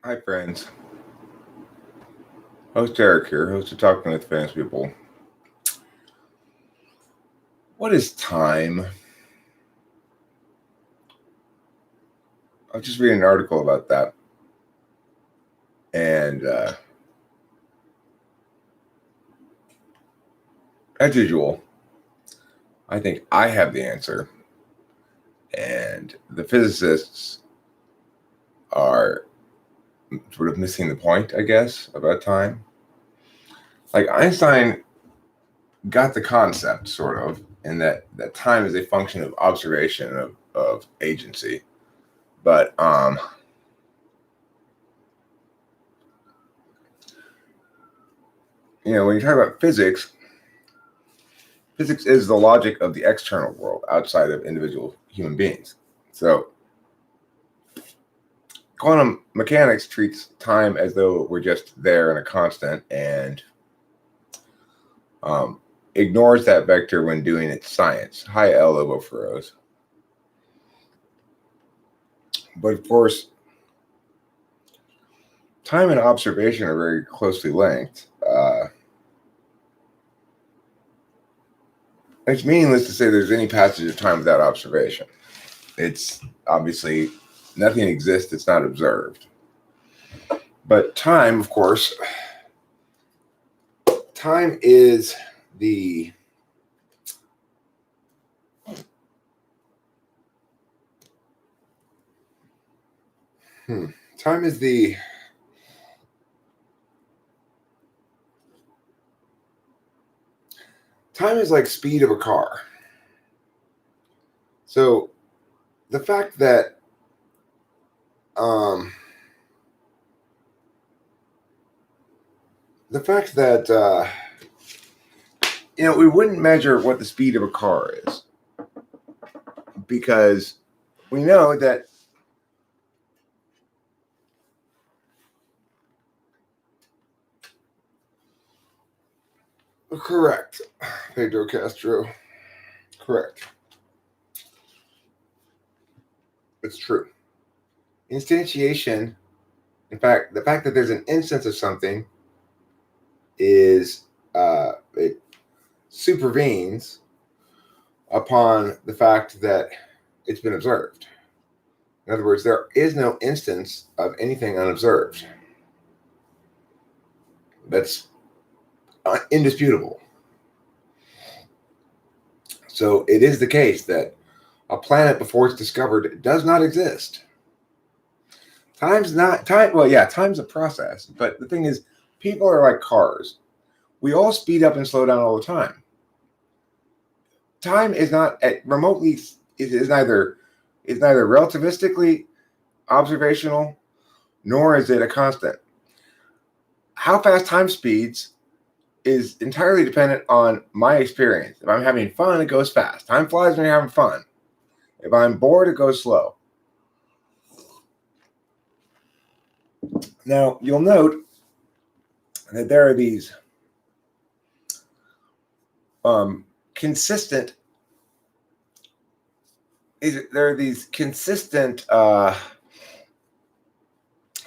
Hi, friends. Host Eric here, host of Talking with Famous People. What is time? I was just reading an article about that. And as usual, I think I have the answer. And the physicists are sort of missing the point, I guess, about time. Like Einstein got the concept, sort of, in that time is a function of observation of agency. But when you talk about physics is the logic of the external world outside of individual human beings. So quantum mechanics treats time as though we're just there in a constant and ignores that vector when doing its science. High L ovophorose. But of course, time and observation are very closely linked. It's meaningless to say there's any passage of time without observation. It's obviously nothing exists that's not observed. But time, of course, time is the time is the time is like speed of a car. So the fact that we wouldn't measure what the speed of a car is because we know that correct, Pedro Castro, correct. It's true. Instantiation, in fact, the fact that there's an instance of something is it supervenes upon the fact that it's been observed. In other words, there is no instance of anything unobserved. That's indisputable. So it is the case that a planet before it's discovered does not exist. Time's a process, but the thing is, people are like cars. We all speed up and slow down all the time. Time is not remotely is neither relativistically observational, nor is it a constant. How fast time speeds is entirely dependent on my experience. If I'm having fun, it goes fast. Time flies when you're having fun. If I'm bored, it goes slow. Now, you'll note that there are these consistent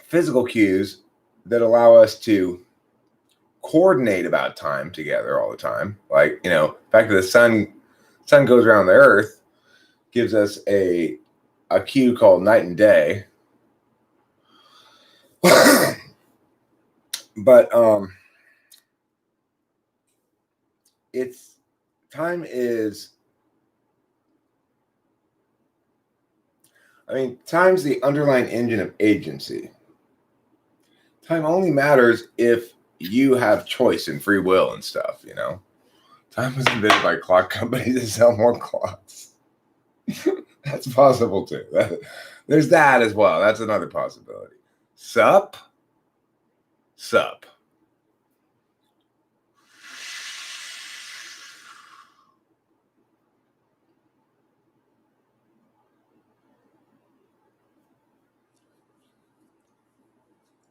physical cues that allow us to coordinate about time together all the time. Like, the fact that the sun goes around the earth gives us a cue called night and day. But time's the underlying engine of agency. Time only matters if you have choice and free will and stuff, Time was invented by clock companies to sell more clocks. That's possible too. There's that as well. That's another possibility. Sup.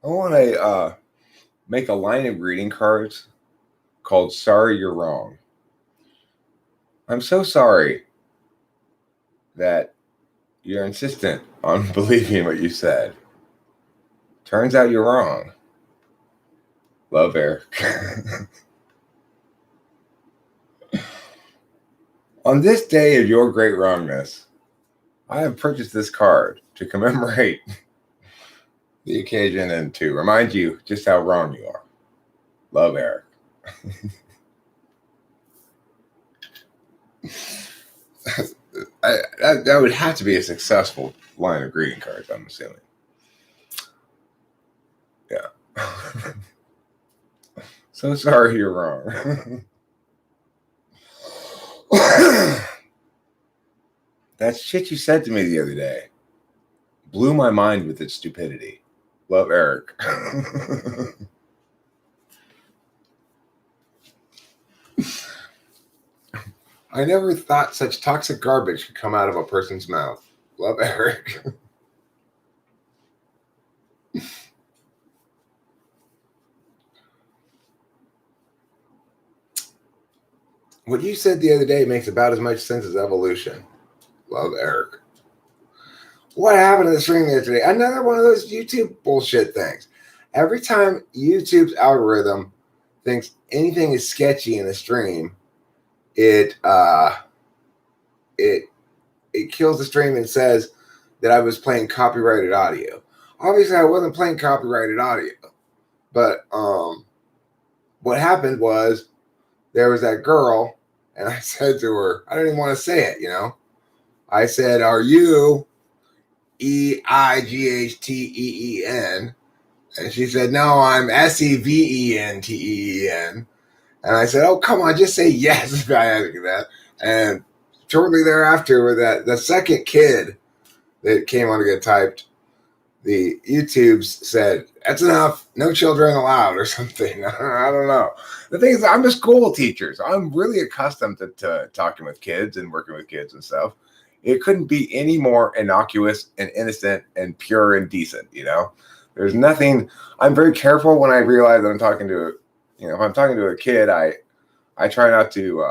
I want to make a line of greeting cards called "Sorry You're Wrong." I'm so sorry that you're insistent on believing what you said. Turns out you're wrong. Love, Eric. On this day of your great wrongness, I have purchased this card to commemorate the occasion and to remind you just how wrong you are. Love, Eric. That would have to be a successful line of greeting cards, I'm assuming. Yeah. So sorry you're wrong. That shit you said to me the other day blew my mind with its stupidity. Love, Eric. I never thought such toxic garbage could come out of a person's mouth. Love, Eric. What you said the other day makes about as much sense as evolution. Love, Eric. What happened to the stream yesterday? Another one of those YouTube bullshit things. Every time YouTube's algorithm thinks anything is sketchy in a stream, it kills the stream and says that I was playing copyrighted audio. Obviously, I wasn't playing copyrighted audio, but what happened was there was that girl, and I said to her, I didn't even want to say it, you know. I said, "Are you EIGHTEEN?" And she said, "No, I'm SEVENTEEN." And I said, "Oh, come on, just say yes if I ask you that." And shortly thereafter, that the second kid that came on to get typed, the YouTubes said, "That's enough, no children allowed," or something. I don't know. The thing is, I'm a school teacher, so I'm really accustomed to talking with kids and working with kids and stuff. It couldn't be any more innocuous and innocent and pure and decent, you know? There's nothing. I'm very careful when I realize that I'm talking to, if I'm talking to a kid, I try not to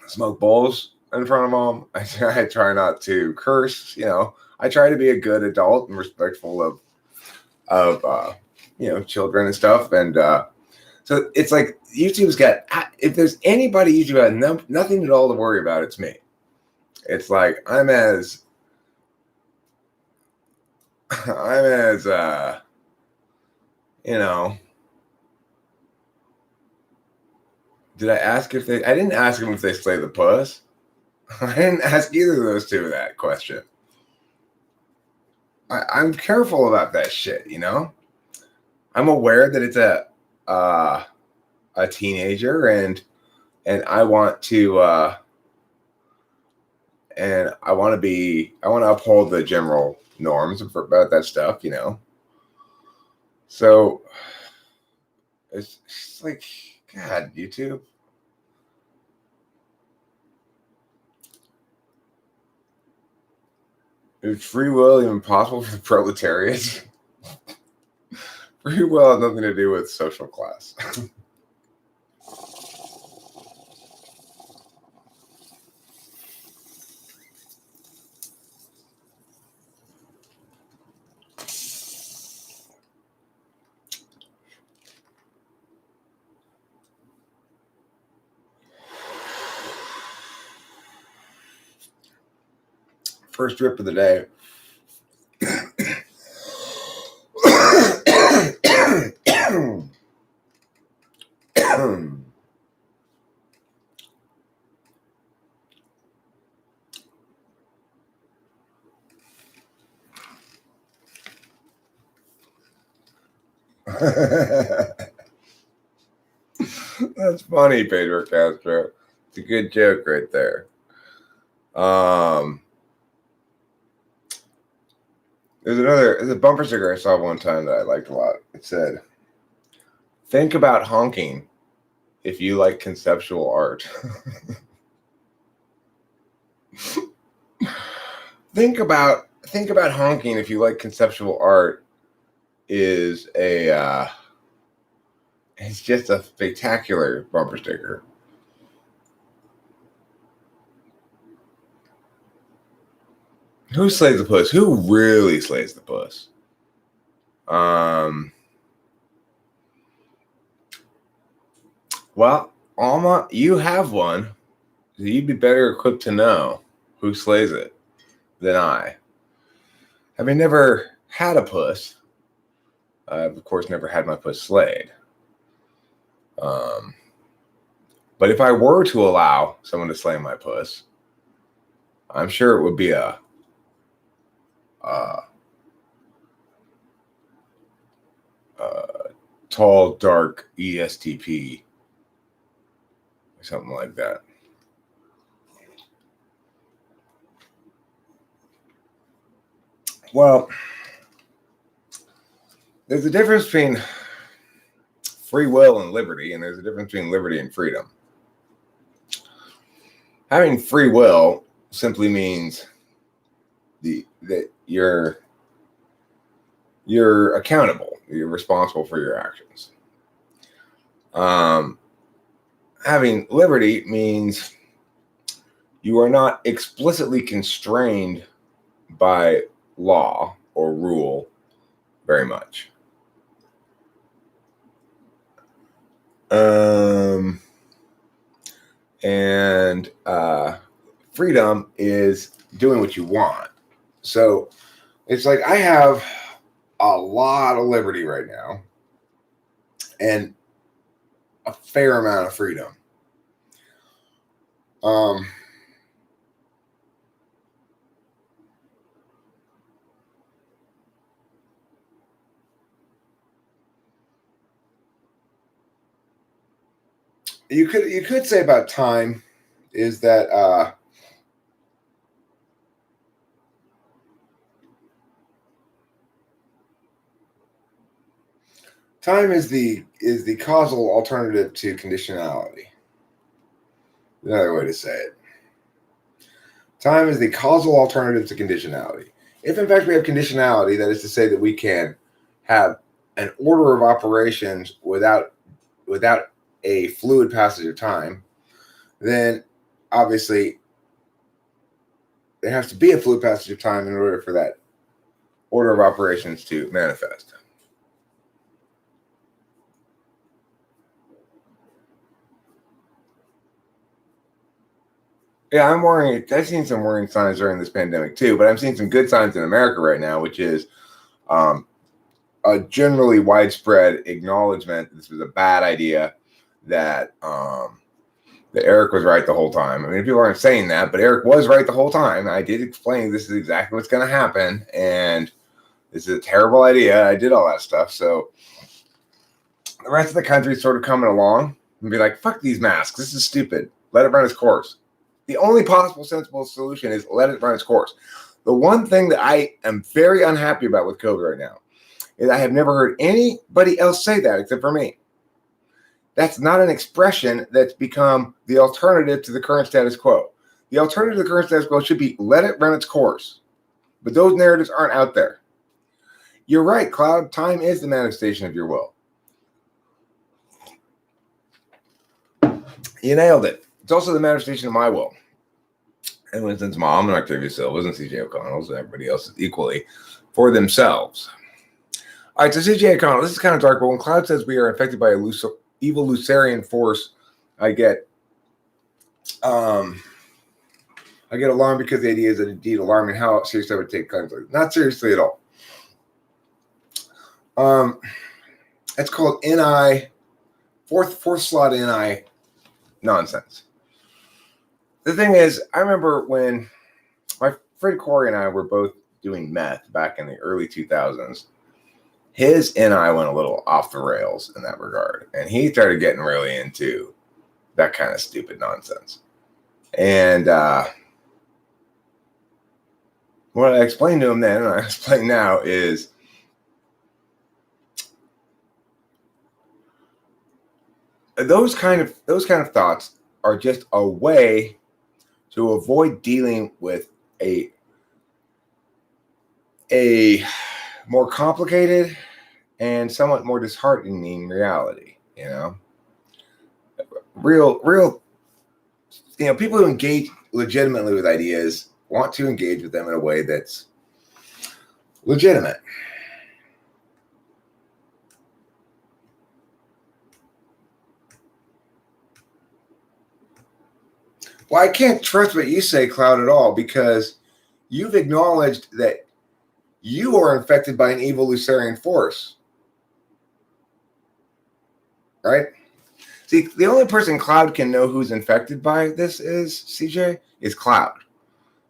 smoke bowls in front of them. I try not to curse, I try to be a good adult and respectful of children and stuff. And so it's like YouTube's got, if there's anybody YouTube has nothing at all to worry about, it's me. It's like I'm as did I ask if I didn't ask them if they slay the puss. I didn't ask either of those two that question. I'm careful about that shit, I'm aware that it's a teenager and I want to uphold the general norms about that stuff, So it's like, God, YouTube. Is free will even possible for the proletariat? Free will has nothing to do with social class. First drip of the day. That's funny, Pedro Castro. It's a good joke right there. There's a bumper sticker I saw one time that I liked a lot. It said, "Think about honking if you like conceptual art." Think about honking if you like conceptual art is it's just a spectacular bumper sticker. Who slays the puss? Who really slays the puss? Well, Alma, you have one. So you'd be better equipped to know who slays it than I. Having never had a puss, I've of course never had my puss slayed. But if I were to allow someone to slay my puss, I'm sure it would be a tall, dark ESTP or something like that. Well, there's a difference between free will and liberty, and there's a difference between liberty and freedom. Having free will simply means that you're accountable. You're responsible for your actions. Having liberty means you are not explicitly constrained by law or rule very much. And freedom is doing what you want. So it's like I have a lot of liberty right now and a fair amount of freedom. You could say about time is that time is the causal alternative to conditionality. Another way to say it. Time is the causal alternative to conditionality. If in fact we have conditionality, that is to say that we can have an order of operations without a fluid passage of time, then obviously there has to be a fluid passage of time in order for that order of operations to manifest. Yeah, I've seen some worrying signs during this pandemic too, but I'm seeing some good signs in America right now, which is a generally widespread acknowledgement that this was a bad idea, that Eric was right the whole time. I mean, people aren't saying that, but Eric was right the whole time. I did explain this is exactly what's going to happen, and this is a terrible idea. I did all that stuff. So the rest of the country is sort of coming along and be like, fuck these masks. This is stupid. Let it run its course. The only possible sensible solution is let it run its course. The one thing that I am very unhappy about with COVID right now is I have never heard anybody else say that except for me. That's not an expression that's become the alternative to the current status quo. The alternative to the current status quo should be let it run its course. But those narratives aren't out there. You're right, Cloud. Time is the manifestation of your will. You nailed it. It's also the manifestation of my will. And Winston's mom and Octavia Silva's and C.J. O'Connell's and everybody else equally for themselves. All right, so C.J. O'Connell, this is kind of dark, but when Cloud says we are affected by a evil Lucerian force, I get alarmed because the idea is indeed alarming. How seriously I would take conflict? Not seriously at all. It's called NI, fourth slot NI nonsense. The thing is, I remember when my friend Corey and I were both doing meth back in the early 2000s. His NI went a little off the rails in that regard, and he started getting really into that kind of stupid nonsense. And what I explained to him then, and I explain now, is those kind of thoughts are just a way to avoid dealing with a more complicated and somewhat more disheartening reality. You know, real, you know, people who engage legitimately with ideas want to engage with them in a way that's legitimate. Well, I can't trust what you say, Cloud, at all, because you've acknowledged that you are infected by an evil Lucerian force. Right? See, the only person Cloud can know who's infected by this is, CJ, is Cloud.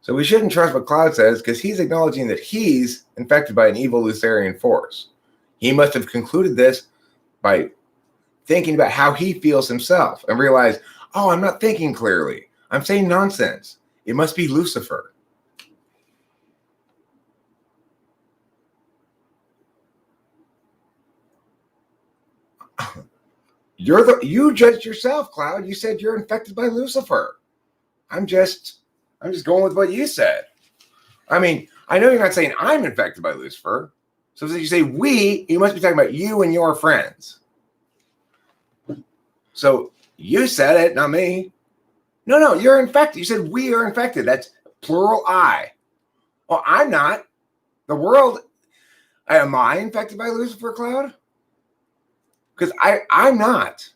So we shouldn't trust what Cloud says because he's acknowledging that he's infected by an evil Lucerian force. He must have concluded this by thinking about how he feels himself and realized, oh, I'm not thinking clearly. I'm saying nonsense. It must be Lucifer. You judged yourself, Cloud. You said you're infected by Lucifer. I'm just going with what you said. I mean, I know you're not saying I'm infected by Lucifer. So if you say we, you must be talking about you and your friends. So you said it, not me. No, you're infected. You said we are infected. That's plural I. Well, I'm not. The world, am I infected by Lucifer, Cloud? Because I'm not.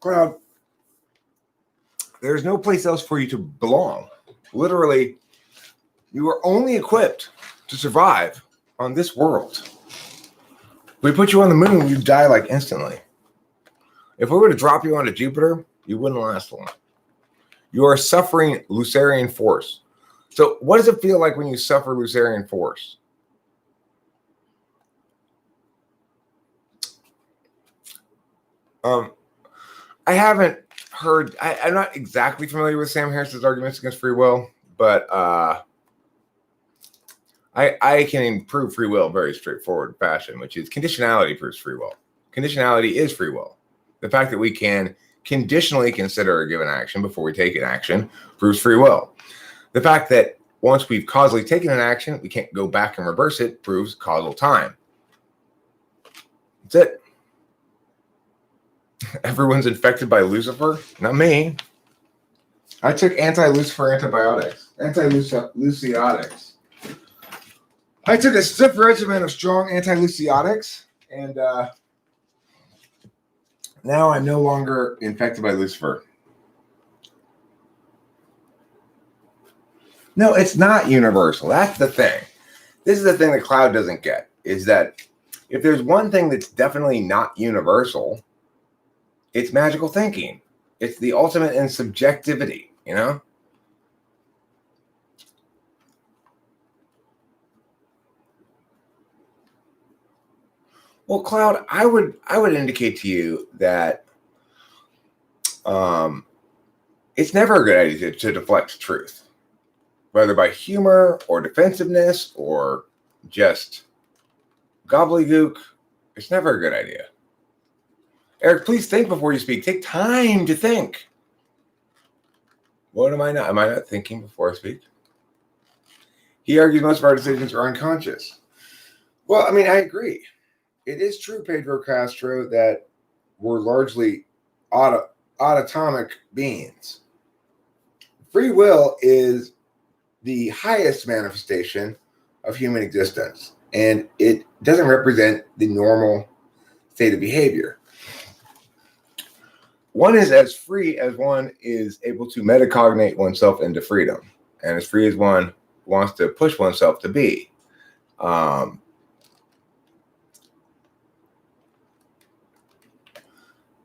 Cloud, there's no place else for you to belong. Literally, you are only equipped to survive on this world. If we put you on the moon, you'd die like instantly. If we were to drop you onto Jupiter, you wouldn't last long. You are suffering Lucerian force. So what does it feel like when you suffer Lucerian force? I haven't heard, I'm not exactly familiar with Sam Harris's arguments against free will, but I can prove free will in very straightforward fashion, which is conditionality proves free will. Conditionality is free will. The fact that we can conditionally consider a given action before we take an action proves free will. The fact that once we've causally taken an action, we can't go back and reverse it proves causal time. That's it. Everyone's infected by Lucifer? Not me. I took anti-Lucifer antibiotics. Anti-leuciotics. I took a stiff regimen of strong anti-leuciotics, and now I'm no longer infected by Lucifer. No, it's not universal. That's the thing. This is the thing that Cloud doesn't get, is that if there's one thing that's definitely not universal, it's magical thinking. It's the ultimate in subjectivity, you know? Well, Cloud, I would indicate to you that it's never a good idea to deflect truth, whether by humor or defensiveness or just gobbledygook. It's never a good idea. Eric, please think before you speak. Take time to think. What am I not? Am I not thinking before I speak? He argues most of our decisions are unconscious. Well, I mean, I agree. It is true, Pedro Castro, that we're largely autonomic beings. Free will is the highest manifestation of human existence, and it doesn't represent the normal state of behavior. One is as free as one is able to metacognate oneself into freedom, and as free as one wants to push oneself to be.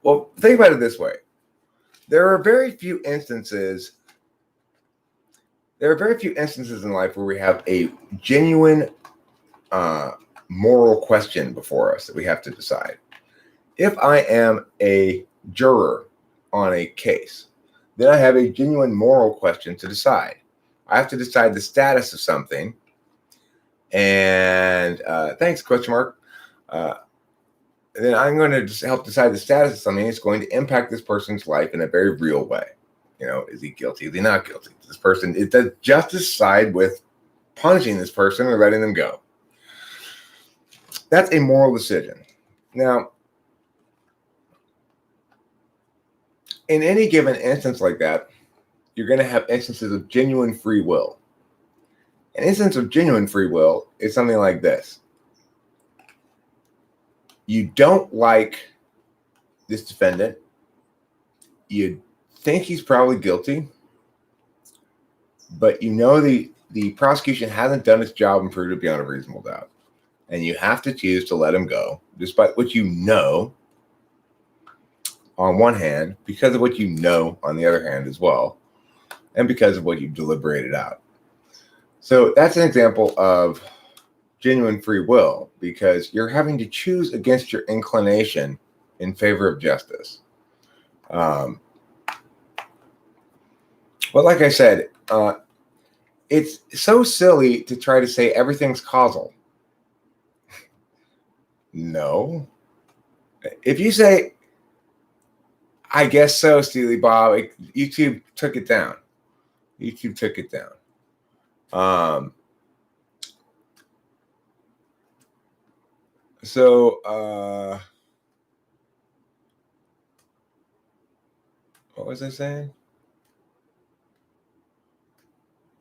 Well, think about it this way. There are very few instances in life where we have a genuine moral question before us that we have to decide. If I am a juror on a case, then I have a genuine moral question to decide. I have to decide the status of something. And thanks, question mark. Then I'm going to just help decide the status of something that's going to impact this person's life in a very real way. You know, is he guilty? Is he not guilty? This person, does justice side with punishing this person or letting them go? That's a moral decision. Now, in any given instance like that, you're going to have instances of genuine free will. An instance of genuine free will is something like this. you don't like this defendant. You think he's probably guilty, but you know the prosecution hasn't done its job and proved it beyond a reasonable doubt. And you have to choose to let him go, despite what you know on one hand, because of what you know on the other hand as well, and because of what you've deliberated out. So that's an example of genuine free will, because you're having to choose against your inclination in favor of justice. But like I said, it's so silly to try to say everything's causal. No. If you say, I guess so, Steely Bob, YouTube took it down. YouTube took it down. What was I saying?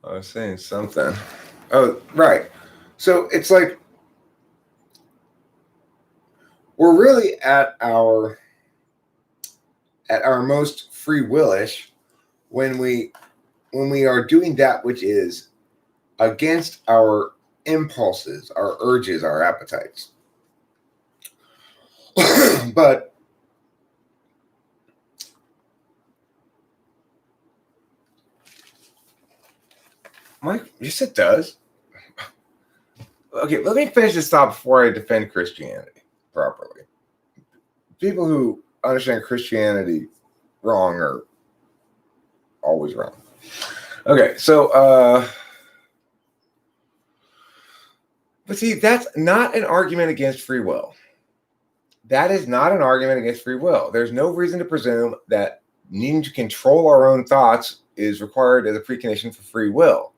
I was saying something. Oh, right. So it's like we're really at our most free willish when we are doing that which is against our impulses, our urges, our appetites. But Mike, yes, it does. Okay, let me finish this thought before I defend Christianity properly. People who understand Christianity wrong are always wrong. Okay, so but see, that's not an argument against free will. That is not an argument against free will. There's no reason to presume that needing to control our own thoughts is required as a precondition for free will.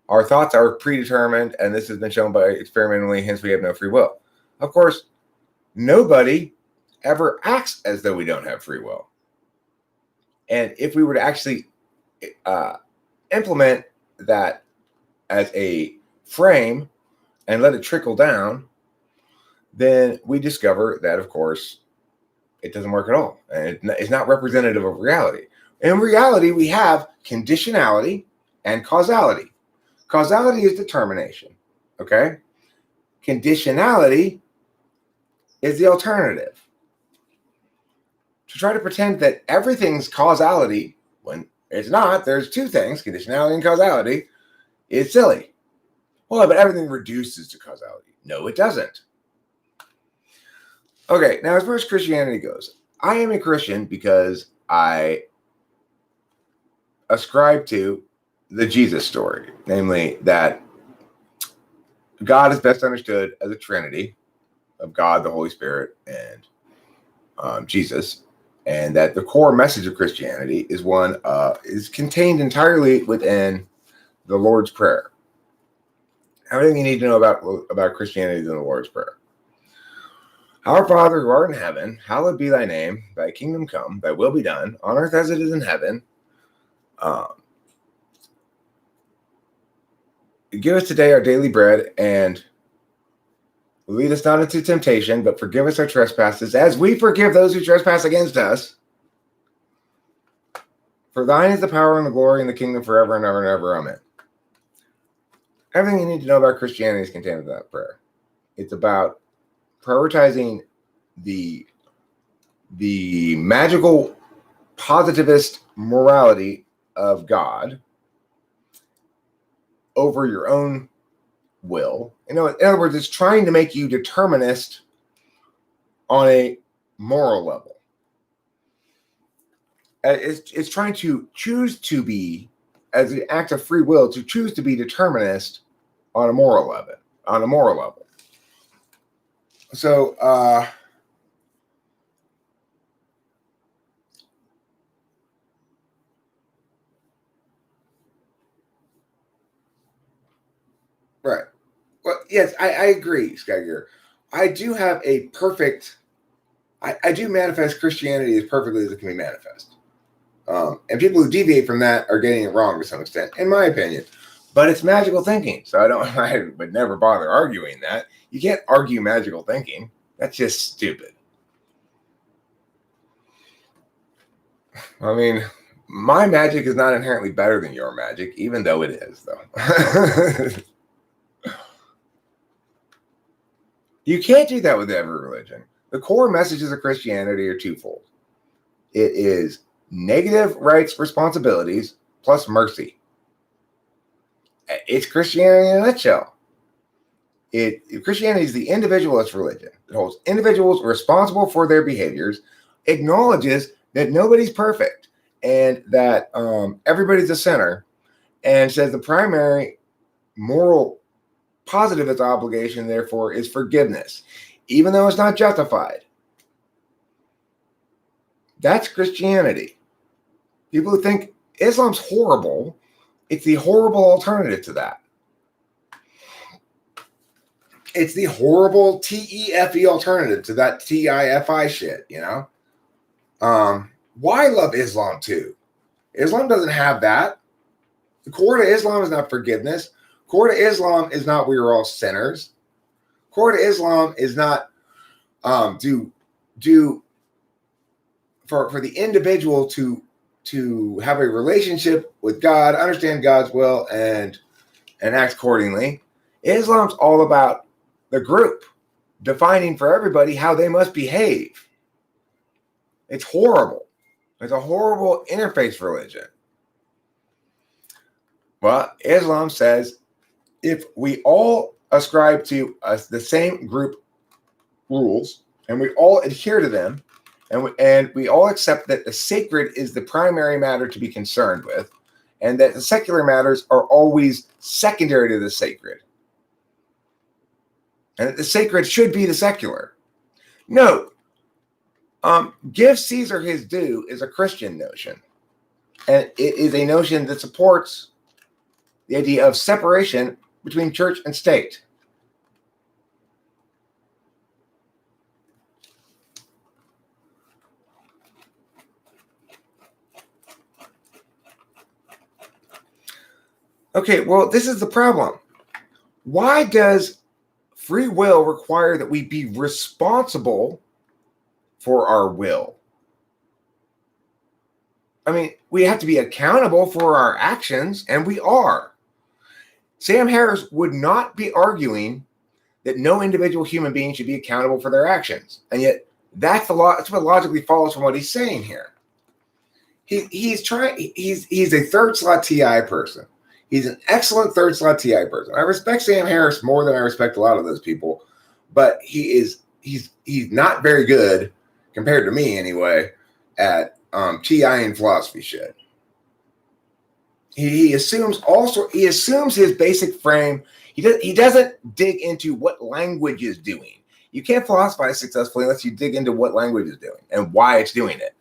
Our thoughts are predetermined, and this has been shown by experimentally, hence we have no free will. Of course, nobody ever acts as though we don't have free will. And if we were to actually implement that as a frame and let it trickle down, then we discover that, of course, it doesn't work at all. And it's not representative of reality. In reality, we have conditionality and causality. Causality is determination, okay? Conditionality is the alternative. To try to pretend that everything's causality when it's not, there's two things, conditionality and causality, is silly. Well, but everything reduces to causality. No, it doesn't. Okay, now as far as Christianity goes, I am a Christian because I ascribe to the Jesus story, namely that God is best understood as a trinity of God, the Holy Spirit, and Jesus, and that the core message of Christianity is contained entirely within the Lord's Prayer. Everything you need to know about Christianity is in the Lord's Prayer. Our Father who art in heaven, hallowed be thy name, thy kingdom come, thy will be done, on earth as it is in heaven. Give us today our daily bread, and lead us not into temptation, but forgive us our trespasses, as we forgive those who trespass against us. For thine is the power and the glory and the kingdom forever and ever and ever. Amen. Everything you need to know about Christianity is contained in that prayer. It's about prioritizing the magical positivist morality of God over your own will. In other words, it's trying to make you determinist on a moral level. It's trying to choose to be, as an act of free will, to choose to be determinist on a moral level. So, right. Well, yes, I agree, Skygear. I do have a perfect, I do manifest Christianity as perfectly as it can be manifest. And people who deviate from that are getting it wrong to some extent, in my opinion. But it's magical thinking, so I would never bother arguing that. You can't argue magical thinking. That's just stupid. I mean, my magic is not inherently better than your magic, even though it is, though. You can't do that with every religion. The core messages of Christianity are twofold. It is negative rights, responsibilities, plus mercy. It's Christianity in a nutshell. Christianity is the individualist religion. It holds individuals responsible for their behaviors, acknowledges that nobody's perfect, and that everybody's a sinner, and says the primary moral positivist obligation, therefore, is forgiveness, even though it's not justified. That's Christianity. People who think Islam's horrible, it's the horrible alternative to that. It's the horrible TEFE alternative to that TIFI shit, you know? Why love Islam too? Islam doesn't have that. The core to Islam is not forgiveness. Core to Islam is not we are all sinners. Core to Islam is not for the individual to have a relationship with God, understand God's will, and act accordingly. Islam's all about the group defining for everybody how they must behave. It's horrible. It's a horrible interface religion. Well, Islam says if we all ascribe to the same group rules and we all adhere to them, and we all accept that the sacred is the primary matter to be concerned with, and that the secular matters are always secondary to the sacred, and that the sacred should be the secular. Note, give Caesar his due is a Christian notion, and it is a notion that supports the idea of separation between church and state. Okay, well, this is the problem. Why does free will require that we be responsible for our will? I mean, we have to be accountable for our actions, and we are. Sam Harris would not be arguing that no individual human being should be accountable for their actions, and yet that's what logically follows from what he's saying here. He's a third slot TI person. He's an excellent third slot TI person. I respect Sam Harris more than I respect a lot of those people, but he's not very good compared to me anyway at TI and philosophy shit. He assumes his basic frame. He doesn't dig into what language is doing. You can't philosophize successfully unless you dig into what language is doing and why it's doing it.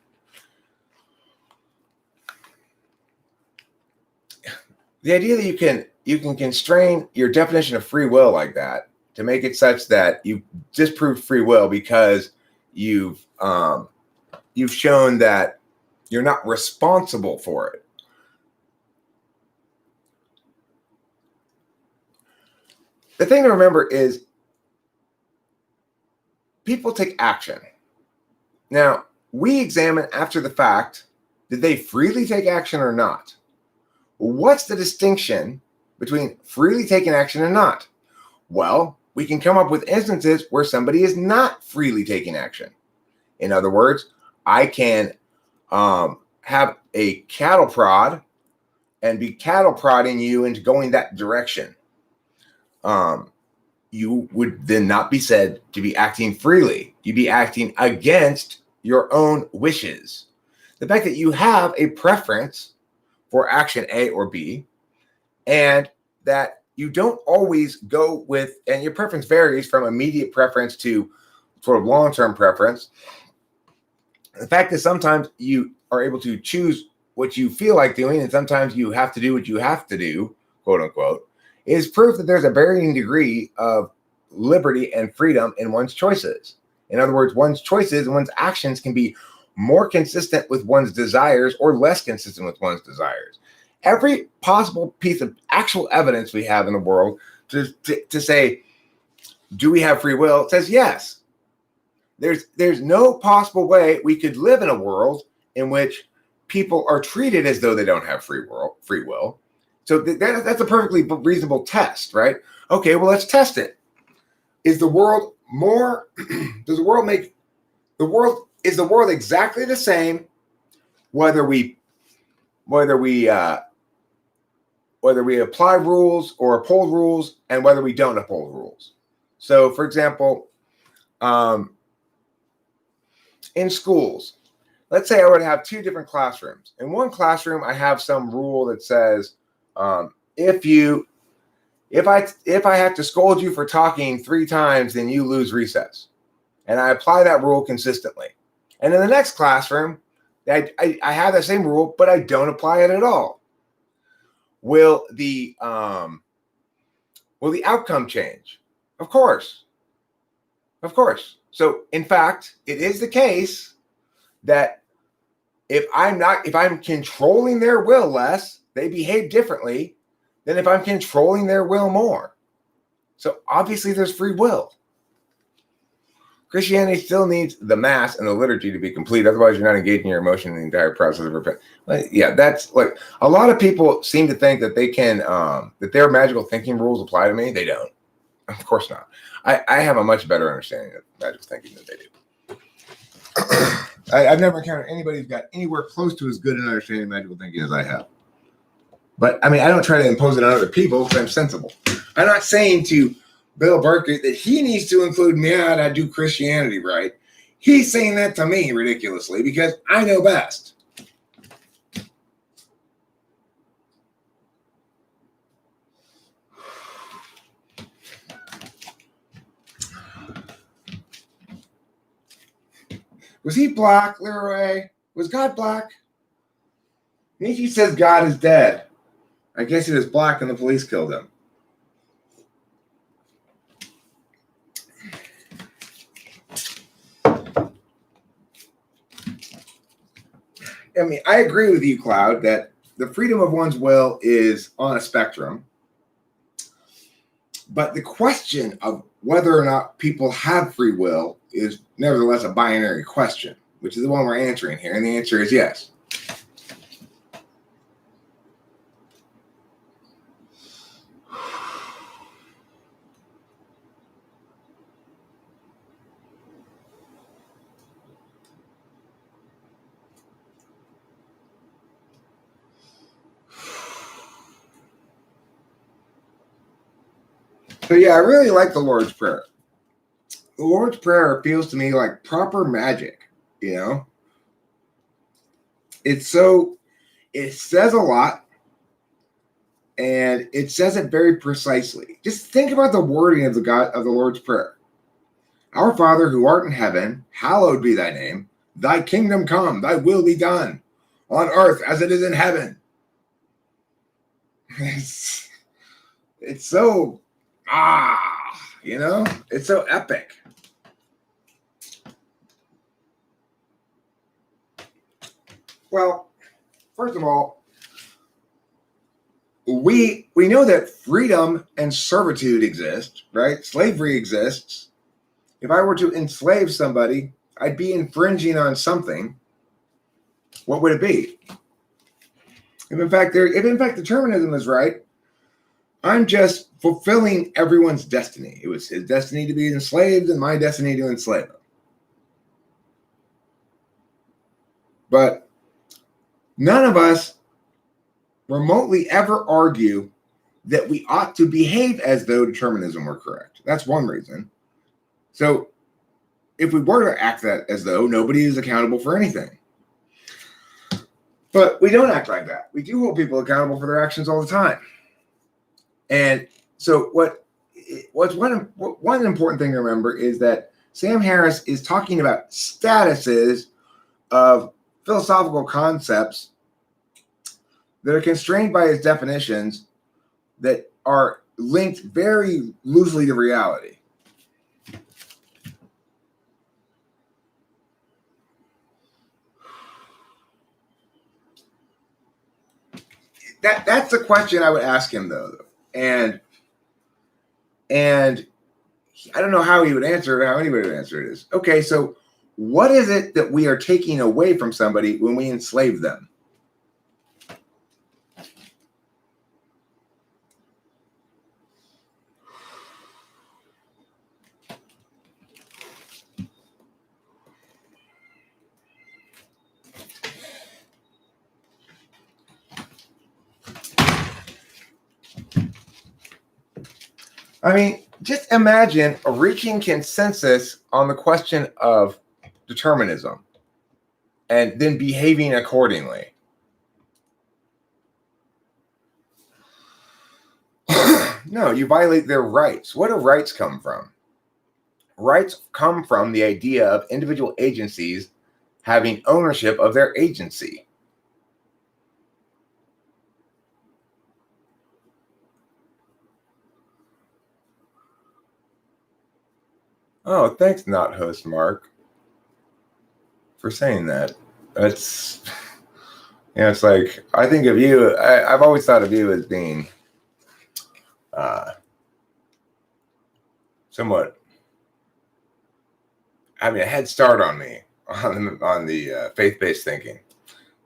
The idea that you can constrain your definition of free will like that to make it such that you disprove free will because you've shown that you're not responsible for it. The thing to remember is people take action. Now, we examine after the fact, did they freely take action or not? What's the distinction between freely taking action and not? Well, we can come up with instances where somebody is not freely taking action. In other words, I can have a cattle prod and be cattle prodding you into going that direction. You would then not be said to be acting freely. You'd be acting against your own wishes. The fact that you have a preference for action A or B, and that you don't always go with, and your preference varies from immediate preference to sort of long-term preference. The fact that sometimes you are able to choose what you feel like doing, and sometimes you have to do what you have to do, quote unquote, is proof that there's a varying degree of liberty and freedom in one's choices. In other words, one's choices and one's actions can be more consistent with one's desires or less consistent with one's desires. Every possible piece of actual evidence we have in the world to say, do we have free will? It says yes. There's no possible way we could live in a world in which people are treated as though they don't have free will. So that's a perfectly reasonable test, right? Okay, well, let's test it. Is the world more? Does the world make the world? Is the world exactly the same whether we apply rules or uphold rules, and whether we don't uphold rules? So, for example, in schools, let's say I would have two different classrooms. In one classroom, I have some rule that says, if I have to scold you for talking 3 times, then you lose recess. And I apply that rule consistently. And in the next classroom, I have that same rule, but I don't apply it at all. Will the outcome change? Of course. So, in fact, it is the case that if I'm controlling their will less, they behave differently than if I'm controlling their will more. So obviously there's free will. Christianity still needs the Mass and the liturgy to be complete. Otherwise, you're not engaging your emotion in the entire process of repentance. Yeah, that's like a lot of people seem to think that they can, that their magical thinking rules apply to me. They don't. Of course not. I have a much better understanding of magical thinking than they do. I've never encountered anybody who's got anywhere close to as good an understanding of magical thinking as I have. But I mean, I don't try to impose it on other people because I'm sensible. I'm not saying to Bill Burke that he needs to include me out. I do Christianity right. He's saying that to me ridiculously because I know best. Was he black, Leroy? Was God black? Nietzsche says God is dead. I guess he was black and the police killed him. I mean, I agree with you, Cloud, that the freedom of one's will is on a spectrum. But the question of whether or not people have free will is nevertheless a binary question, which is the one we're answering here. And the answer is yes. So yeah, I really like the Lord's Prayer. The Lord's Prayer feels to me like proper magic, you know? It says a lot, and it says it very precisely. Just think about the wording of the Lord's Prayer. Our Father who art in heaven, hallowed be thy name. Thy kingdom come, thy will be done, on earth as it is in heaven. It's so, you know, it's so epic. Well, first of all, we know that freedom and servitude exist, right? Slavery exists. If I were to enslave somebody, I'd be infringing on something. What would it be? If in fact determinism is right, I'm just fulfilling everyone's destiny. It was his destiny to be enslaved and my destiny to enslave him. But none of us remotely ever argue that we ought to behave as though determinism were correct. That's one reason. So if we were to act that as though, nobody is accountable for anything. But we don't act like that. We do hold people accountable for their actions all the time. And so what's one important thing to remember is that Sam Harris is talking about statuses of philosophical concepts that are constrained by his definitions that are linked very loosely to reality. That's the question I would ask him, though. And I don't know how he would answer it, how anybody would answer it is, okay, so what is it that we are taking away from somebody when we enslave them? I mean, just imagine reaching consensus on the question of determinism and then behaving accordingly. No, you violate their rights. What do rights come from? Rights come from the idea of individual agencies having ownership of their agency. Oh, thanks, not host Mark, for saying that. That's, it's like, I think of you, I've always thought of you as being somewhat having a head start on me on the faith-based thinking.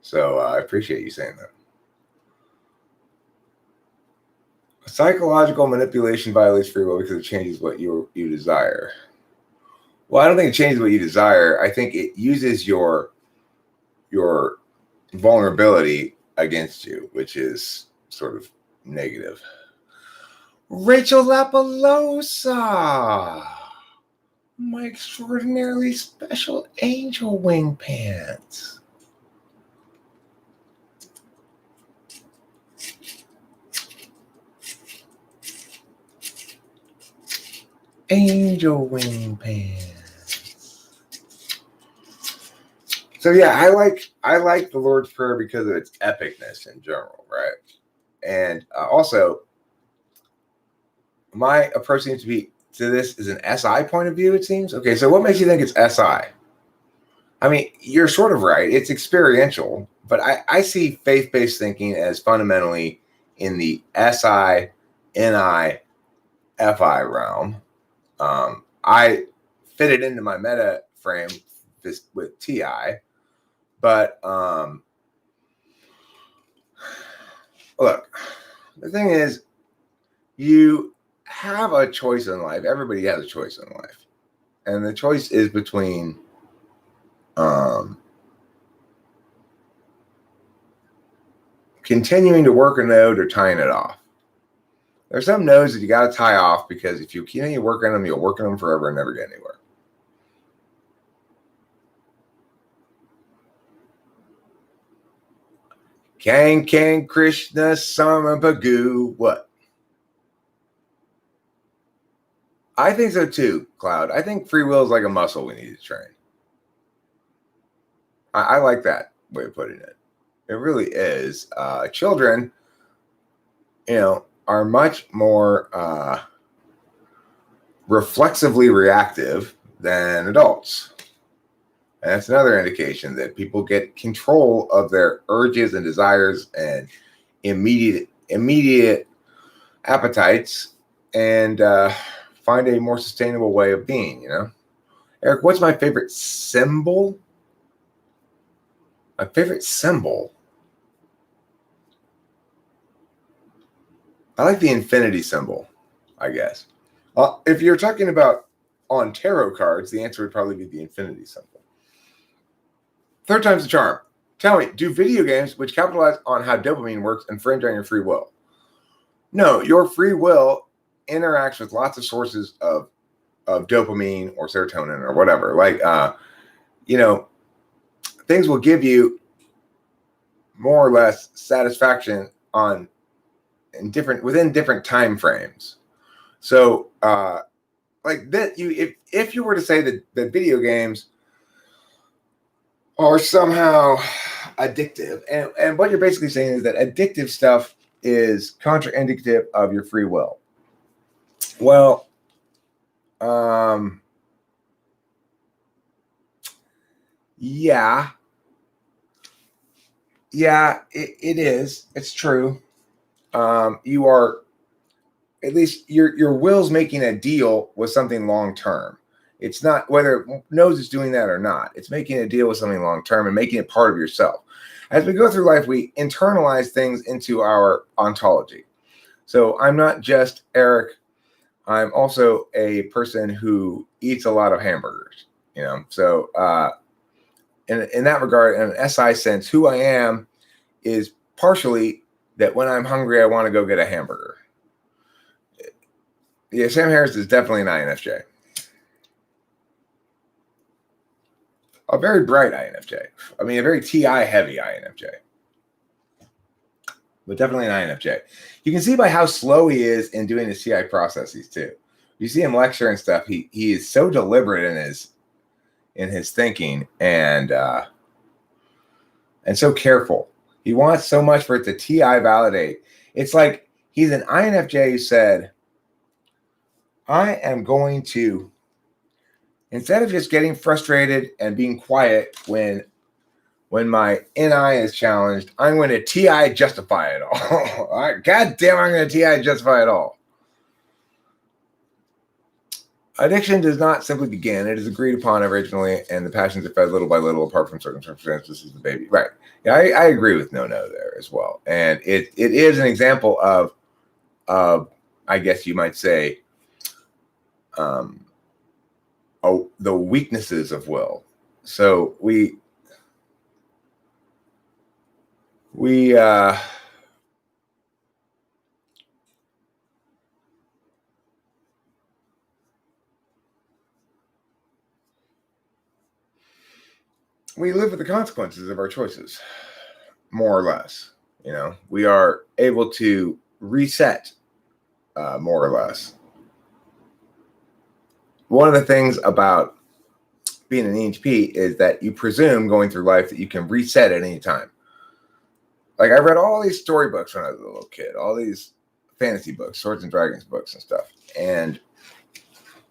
So I appreciate you saying that. Psychological manipulation violates free will because it changes what you desire. Well, I don't think it changes what you desire. I think it uses your vulnerability against you, which is sort of negative. Rachel Lapalosa, my extraordinarily special angel wing pants. Angel wing pants. So yeah, I like the Lord's Prayer because of its epicness in general, right? And also, my approach seems to be to this is an SI point of view. It seems okay. So what makes you think it's SI? I mean, you're sort of right. It's experiential, but I see faith-based thinking as fundamentally in the SI, NI, FI realm. I fit it into my meta frame with TI, but look, the thing is, you have a choice in life. Everybody has a choice in life, and the choice is between continuing to work a node or tying it off. There's some nodes that you got to tie off because if you continue working them, you'll work on them forever and never get anywhere. Can Krishna Samapagu. What? I think so too, Cloud. I think free will is like a muscle we need to train. I like that way of putting it. It really is. Children, are much more reflexively reactive than adults. And that's another indication that people get control of their urges and desires and immediate appetites and find a more sustainable way of being, Eric, what's my favorite symbol? My favorite symbol? I like the infinity symbol, I guess. If you're talking about on tarot cards, the answer would probably be the infinity symbol. Third time's the charm. Tell me, do video games which capitalize on how dopamine works infringe on your free will? No, your free will interacts with lots of sources of dopamine or serotonin or whatever. Like, things will give you more or less satisfaction within different time frames. So, like that, if you were to say that video games are somehow addictive, and what you're basically saying is that addictive stuff is contraindicative of your free will. Well, yeah, it is. It's true. You are at least your will's making a deal with something long term. It's not whether it knows it's doing that or not. It's making a deal with something long term and making it part of yourself. As we go through life, we internalize things into our ontology. So I'm not just Eric. I'm also a person who eats a lot of hamburgers. So in that regard, in an SI sense, who I am is partially that when I'm hungry, I want to go get a hamburger. Yeah, Sam Harris is definitely an INFJ. A very bright INFJ. I mean, a very TI heavy INFJ. But definitely an INFJ. You can see by how slow he is in doing his TI processes too. You see him lecture and stuff. He is so deliberate in his thinking and so careful. He wants so much for it to TI validate. It's like he's an INFJ who said, I am going to, instead of just getting frustrated and being quiet when my NI is challenged, I'm going to TI justify it all. All right, God damn, I'm going to TI justify it all. Addiction does not simply begin. It is agreed upon originally, and the passions are fed little by little apart from circumstances. This is the baby. Right. Yeah, I agree with no there as well. And it is an example of I guess you might say, the weaknesses of will. So we live with the consequences of our choices, more or less. We are able to reset, more or less. One of the things about being an ENTP is that you presume going through life that you can reset at any time. Like I read all these storybooks when I was a little kid, all these fantasy books, Swords and Dragons books and stuff. And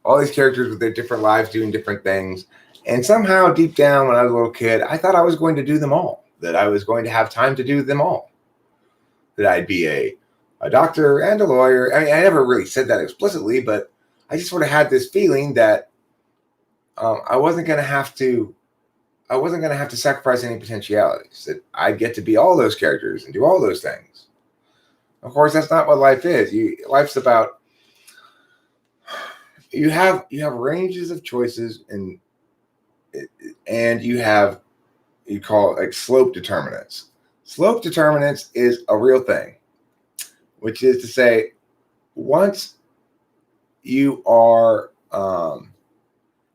all these characters with their different lives doing different things. And somehow deep down when I was a little kid, I thought I was going to do them all, that I was going to have time to do them all, that I'd be a doctor and a lawyer. I mean, I never really said that explicitly, but I just sort of had this feeling that I wasn't going to have to sacrifice any potentialities, that I'd get to be all those characters and do all those things. Of course, that's not what life is. Life's about, you have ranges of choices and you call it like slope determinants. Slope determinants is a real thing, which is to say, once you are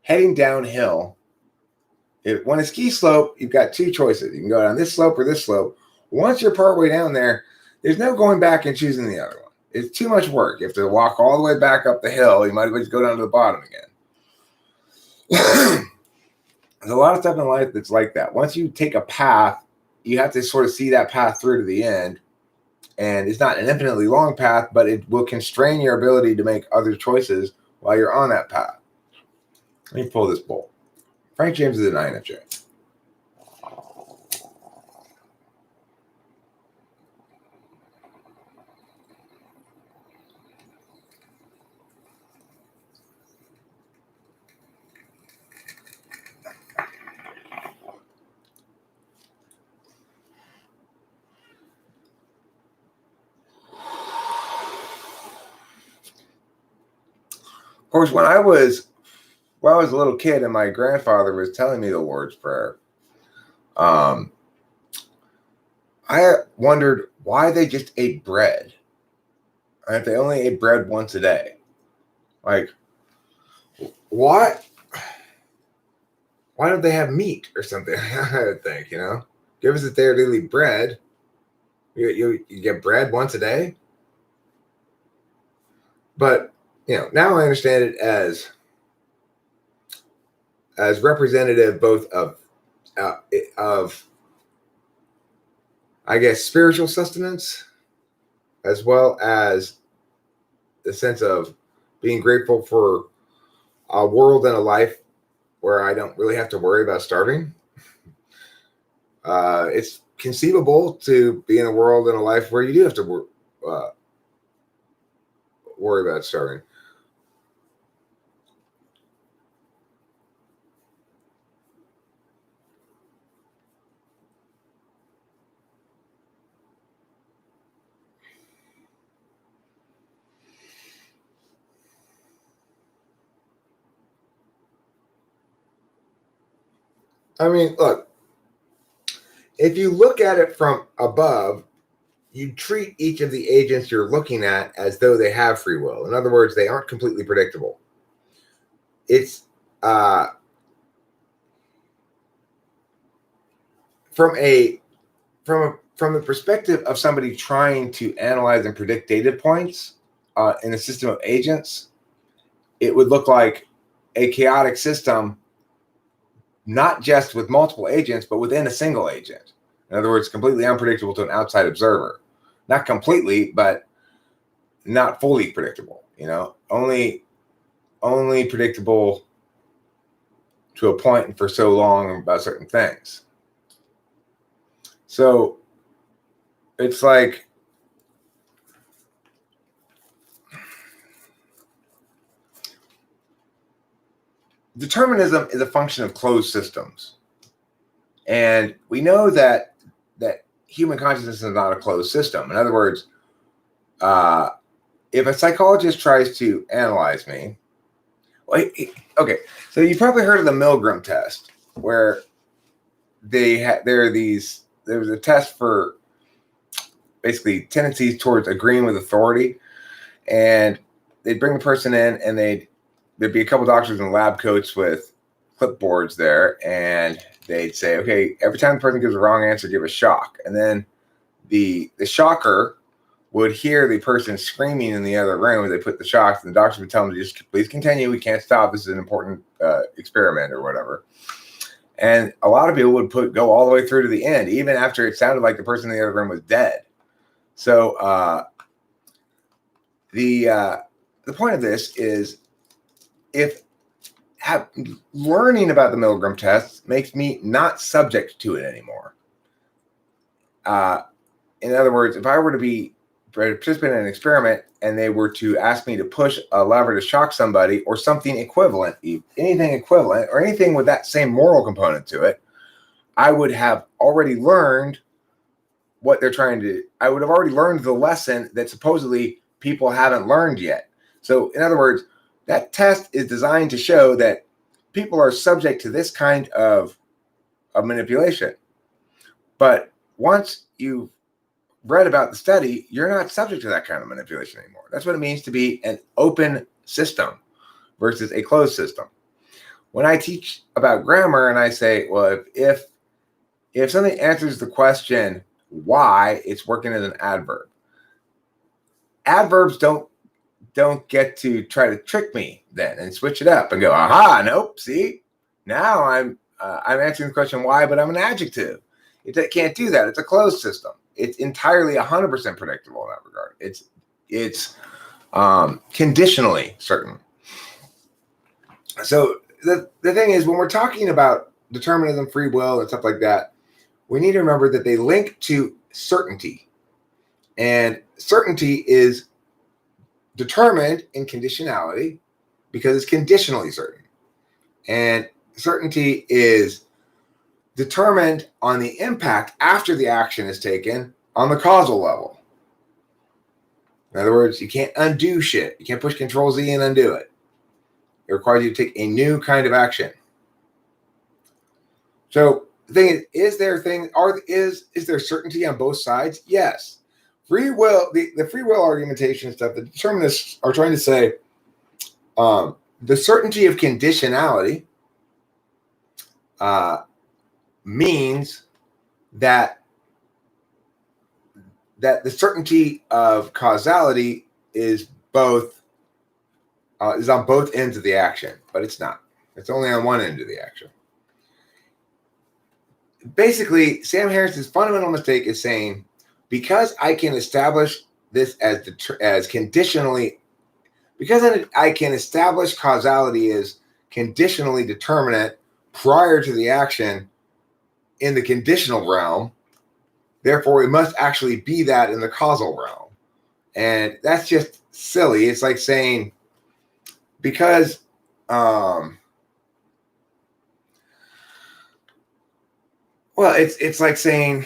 heading downhill, when a ski slope, you've got two choices. You can go down this slope or this slope. Once you're partway down there, there's no going back and choosing the other one. It's too much work. You have to walk all the way back up the hill. You might as well just go down to the bottom again. There's a lot of stuff in life that's like that. Once you take a path, you have to sort of see that path through to the end. And it's not an infinitely long path, but it will constrain your ability to make other choices while you're on that path. Let me pull this bowl. Frank James is an INFJ. Of course, when I was a little kid and my grandfather was telling me the Lord's Prayer, I wondered why they just ate bread. And if they only ate bread once a day. Like, what? Why don't they have meat or something? I would think, Give us a daily bread. You get bread once a day? But, now I understand it as representative both of I guess spiritual sustenance, as well as the sense of being grateful for a world and a life where I don't really have to worry about starving. It's conceivable to be in a world and a life where you do have to worry about starting. I mean, look, if you look at it from above, you treat each of the agents you're looking at as though they have free will. In other words, they aren't completely predictable. It's from the perspective of somebody trying to analyze and predict data points in a system of agents, it would look like a chaotic system, not just with multiple agents, but within a single agent. In other words, completely unpredictable to an outside observer. Not completely, but not fully predictable. Only predictable to a point and for so long about certain things. So it's like determinism is a function of closed systems. And we know that human consciousness is not a closed system. In other words, if a psychologist tries to analyze me, okay, so you've probably heard of the Milgram Test, where there was a test for basically tendencies towards agreeing with authority, and they'd bring the person in, and there'd be a couple doctors in lab coats with clipboards there, and they'd say, okay, every time the person gives a wrong answer, give a shock. And then the shocker would hear the person screaming in the other room as they put the shocks, and the doctors would tell them to just please continue. We can't stop. This is an important experiment or whatever. And a lot of people would go all the way through to the end, even after it sounded like the person in the other room was dead. So the point of this is, if learning about the Milgram test makes me not subject to it anymore. In other words, if I were to participate in an experiment and they were to ask me to push a lever to shock somebody or something equivalent, anything equivalent or anything with that same moral component to it, I would have already learned what they're trying to. I would have already learned the lesson that supposedly people haven't learned yet. So in other words, that test is designed to show that people are subject to this kind of manipulation. But once you've read about the study, you're not subject to that kind of manipulation anymore. That's what it means to be an open system versus a closed system. When I teach about grammar and I say, well, if something answers the question why, it's working as an adverb. Adverbs don't get to try to trick me then and switch it up and go, aha, nope, see, now I'm answering the question why, but I'm an adjective. It can't do that. It's a closed system. It's entirely 100% predictable in that regard. It's conditionally certain. So the thing is, when we're talking about determinism, free will, and stuff like that, we need to remember that they link to certainty. And certainty is determined in conditionality because it's conditionally certain. And certainty is determined on the impact after the action is taken on the causal level. In other words, you can't undo shit. You can't push Control Z and undo it. It requires you to take a new kind of action. So the thing is there certainty on both sides? Yes. Free will, the free will argumentation stuff, the determinists are trying to say the certainty of conditionality means that the certainty of causality is on both ends of the action, but it's not. It's only on one end of the action. Basically, Sam Harris's fundamental mistake is saying, because I can establish this as conditionally, because I can establish causality as conditionally determinate prior to the action in the conditional realm, therefore it must actually be that in the causal realm. And that's just silly. It's like saying because well, it's like saying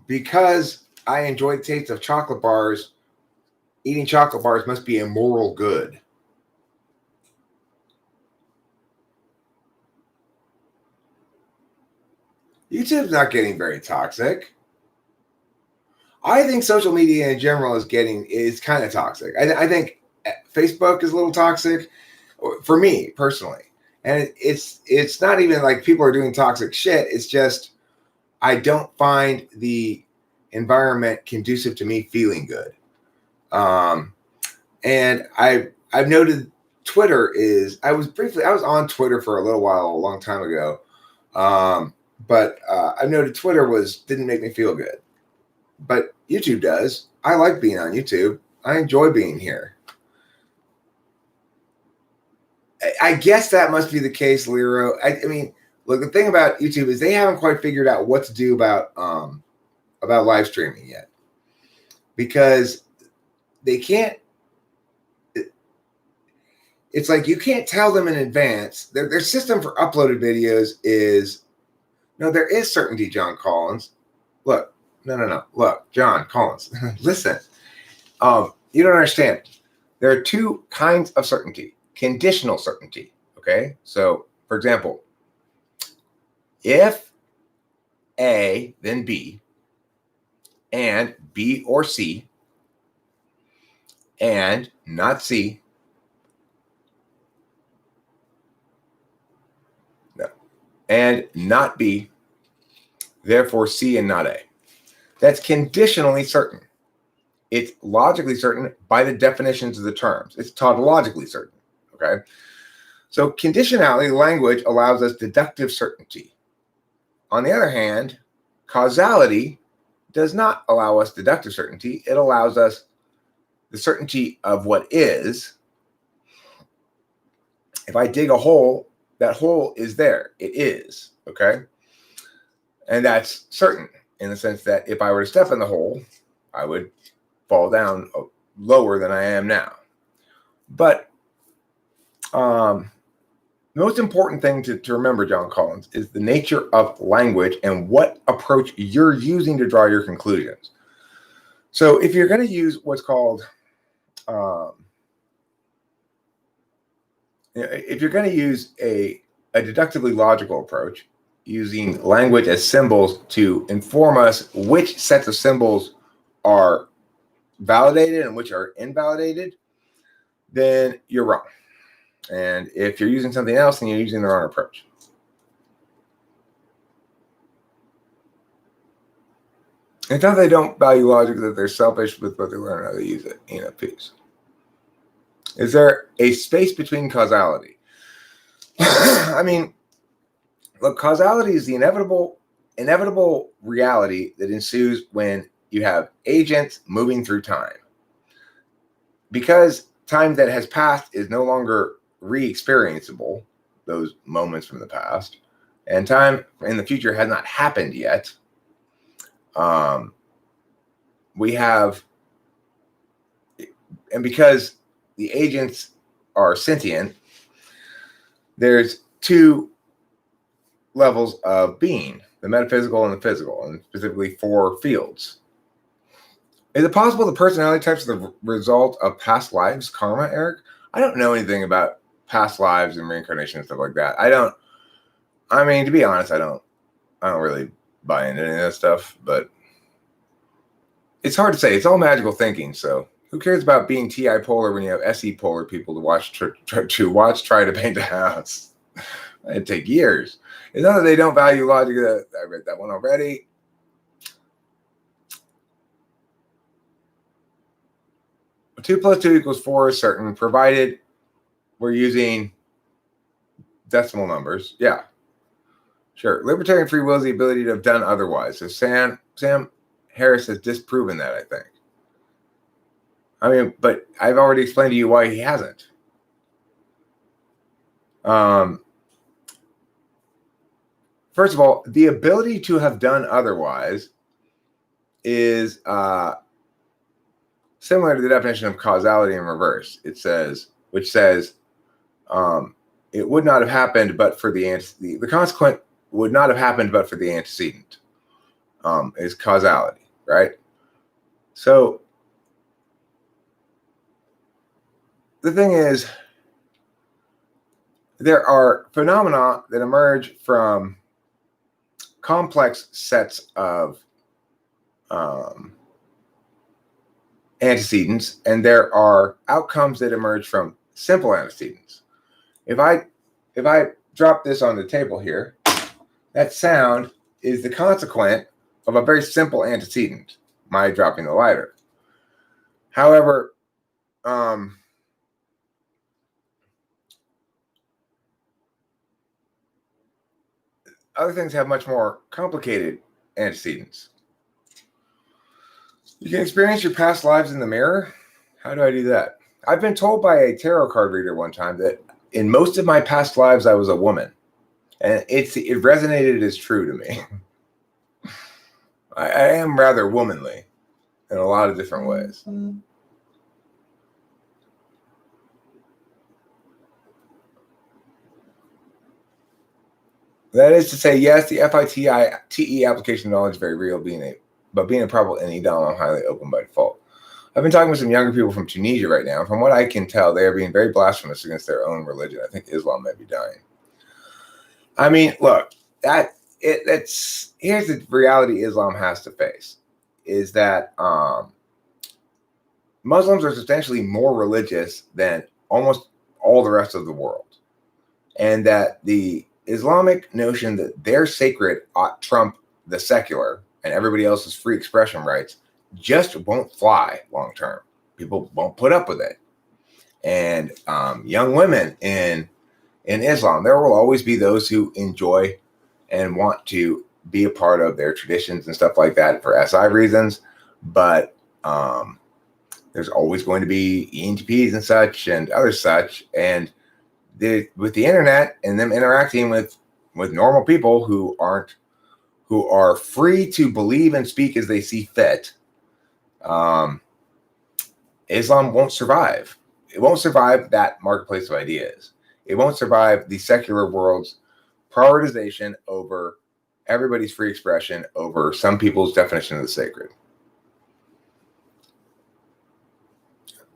because I enjoy the taste of chocolate bars, eating chocolate bars must be a moral good. YouTube's not getting very toxic. I think social media in general is kind of toxic. I think Facebook is a little toxic for me personally, and it's not even like people are doing toxic shit. It's just I don't find the environment conducive to me feeling good. And I've noted Twitter is I was on Twitter for a little while a long time ago, but I've noted Twitter didn't make me feel good, but YouTube does. I like being on YouTube. I enjoy being here. I guess that must be the case, Lero. I mean, look, the thing about YouTube is they haven't quite figured out what to do about live streaming yet, because they can't. It's like you can't tell them in advance. Their system for uploaded videos is no. There is certainty, John Collins. Look, no. Look, John Collins, listen. You don't understand. There are two kinds of certainty. Conditional certainty. Okay, so for example, if A, then B, and B or C, and not C, no, and not B, therefore C and not A. That's conditionally certain. It's logically certain by the definitions of the terms. It's tautologically certain. Okay, so conditionality language allows us deductive certainty. On the other hand, causality does not allow us deductive certainty. It allows us the certainty of what is. If I dig a hole, that hole is there. It is, okay? And that's certain in the sense that if I were to step in the hole, I would fall down lower than I am now. But the most important thing to remember, John Collins, is the nature of language and what approach you're using to draw your conclusions. So if you're going to use what's called, if you're going to use a deductively logical approach, using language as symbols to inform us which sets of symbols are validated and which are invalidated, then you're wrong. And if you're using something else, then you're using the wrong approach. It's not that they don't value logic, that they're selfish with what they learn, how they use it. Peace. Is there a space between causality? I mean, look, causality is the inevitable reality that ensues when you have agents moving through time. Because time that has passed is no longer re-experienceable, those moments from the past, and time in the future has not happened yet. We have, and because the agents are sentient, there's two levels of being, the metaphysical and the physical, and specifically 4 fields. Is it possible the personality types are the result of past lives, karma, Eric? I don't know anything about past lives and reincarnation and stuff like that. I mean, to be honest, I don't really buy into any of that stuff, but it's hard to say. It's all magical thinking, so who cares about being TI polar when you have SE polar people to watch try to paint a house? It'd take years. It's not that they don't value logic. I read that one already. Two plus 2 equals 4 is certain, provided we're using decimal numbers. Yeah, sure. Libertarian free will is the ability to have done otherwise. So Sam Harris has disproven that, I think. I mean, but I've already explained to you why he hasn't. First of all, the ability to have done otherwise is similar to the definition of causality in reverse. Which says it would not have happened but for the consequent would not have happened but for the antecedent. Is causality, right? So the thing is, there are phenomena that emerge from complex sets of antecedents, and there are outcomes that emerge from simple antecedents. If I drop this on the table here, that sound is the consequent of a very simple antecedent, my dropping the lighter. However, other things have much more complicated antecedents. You can experience your past lives in the mirror. How do I do that? I've been told by a tarot card reader one time that in most of my past lives I was a woman, and it resonated as true to me. I am rather womanly in a lot of different ways. That is to say, yes, the FITE application knowledge is very real, being a problem in EDOM, I'm highly open by default. I've been talking with some younger people from Tunisia right now, and from what I can tell, they are being very blasphemous against their own religion. I think Islam may be dying. I mean, look, here's the reality Islam has to face, is that Muslims are substantially more religious than almost all the rest of the world, and that the Islamic notion that their sacred ought trump the secular and everybody else's free expression rights just won't fly long term. People won't put up with it. And young women in Islam, there will always be those who enjoy and want to be a part of their traditions and stuff like that for SI reasons. But there's always going to be ENTPs and such and other such. And with the internet and them interacting with normal people who are free to believe and speak as they see fit, Islam won't survive. It won't survive that marketplace of ideas. It won't survive the secular world's prioritization over everybody's free expression over some people's definition of the sacred.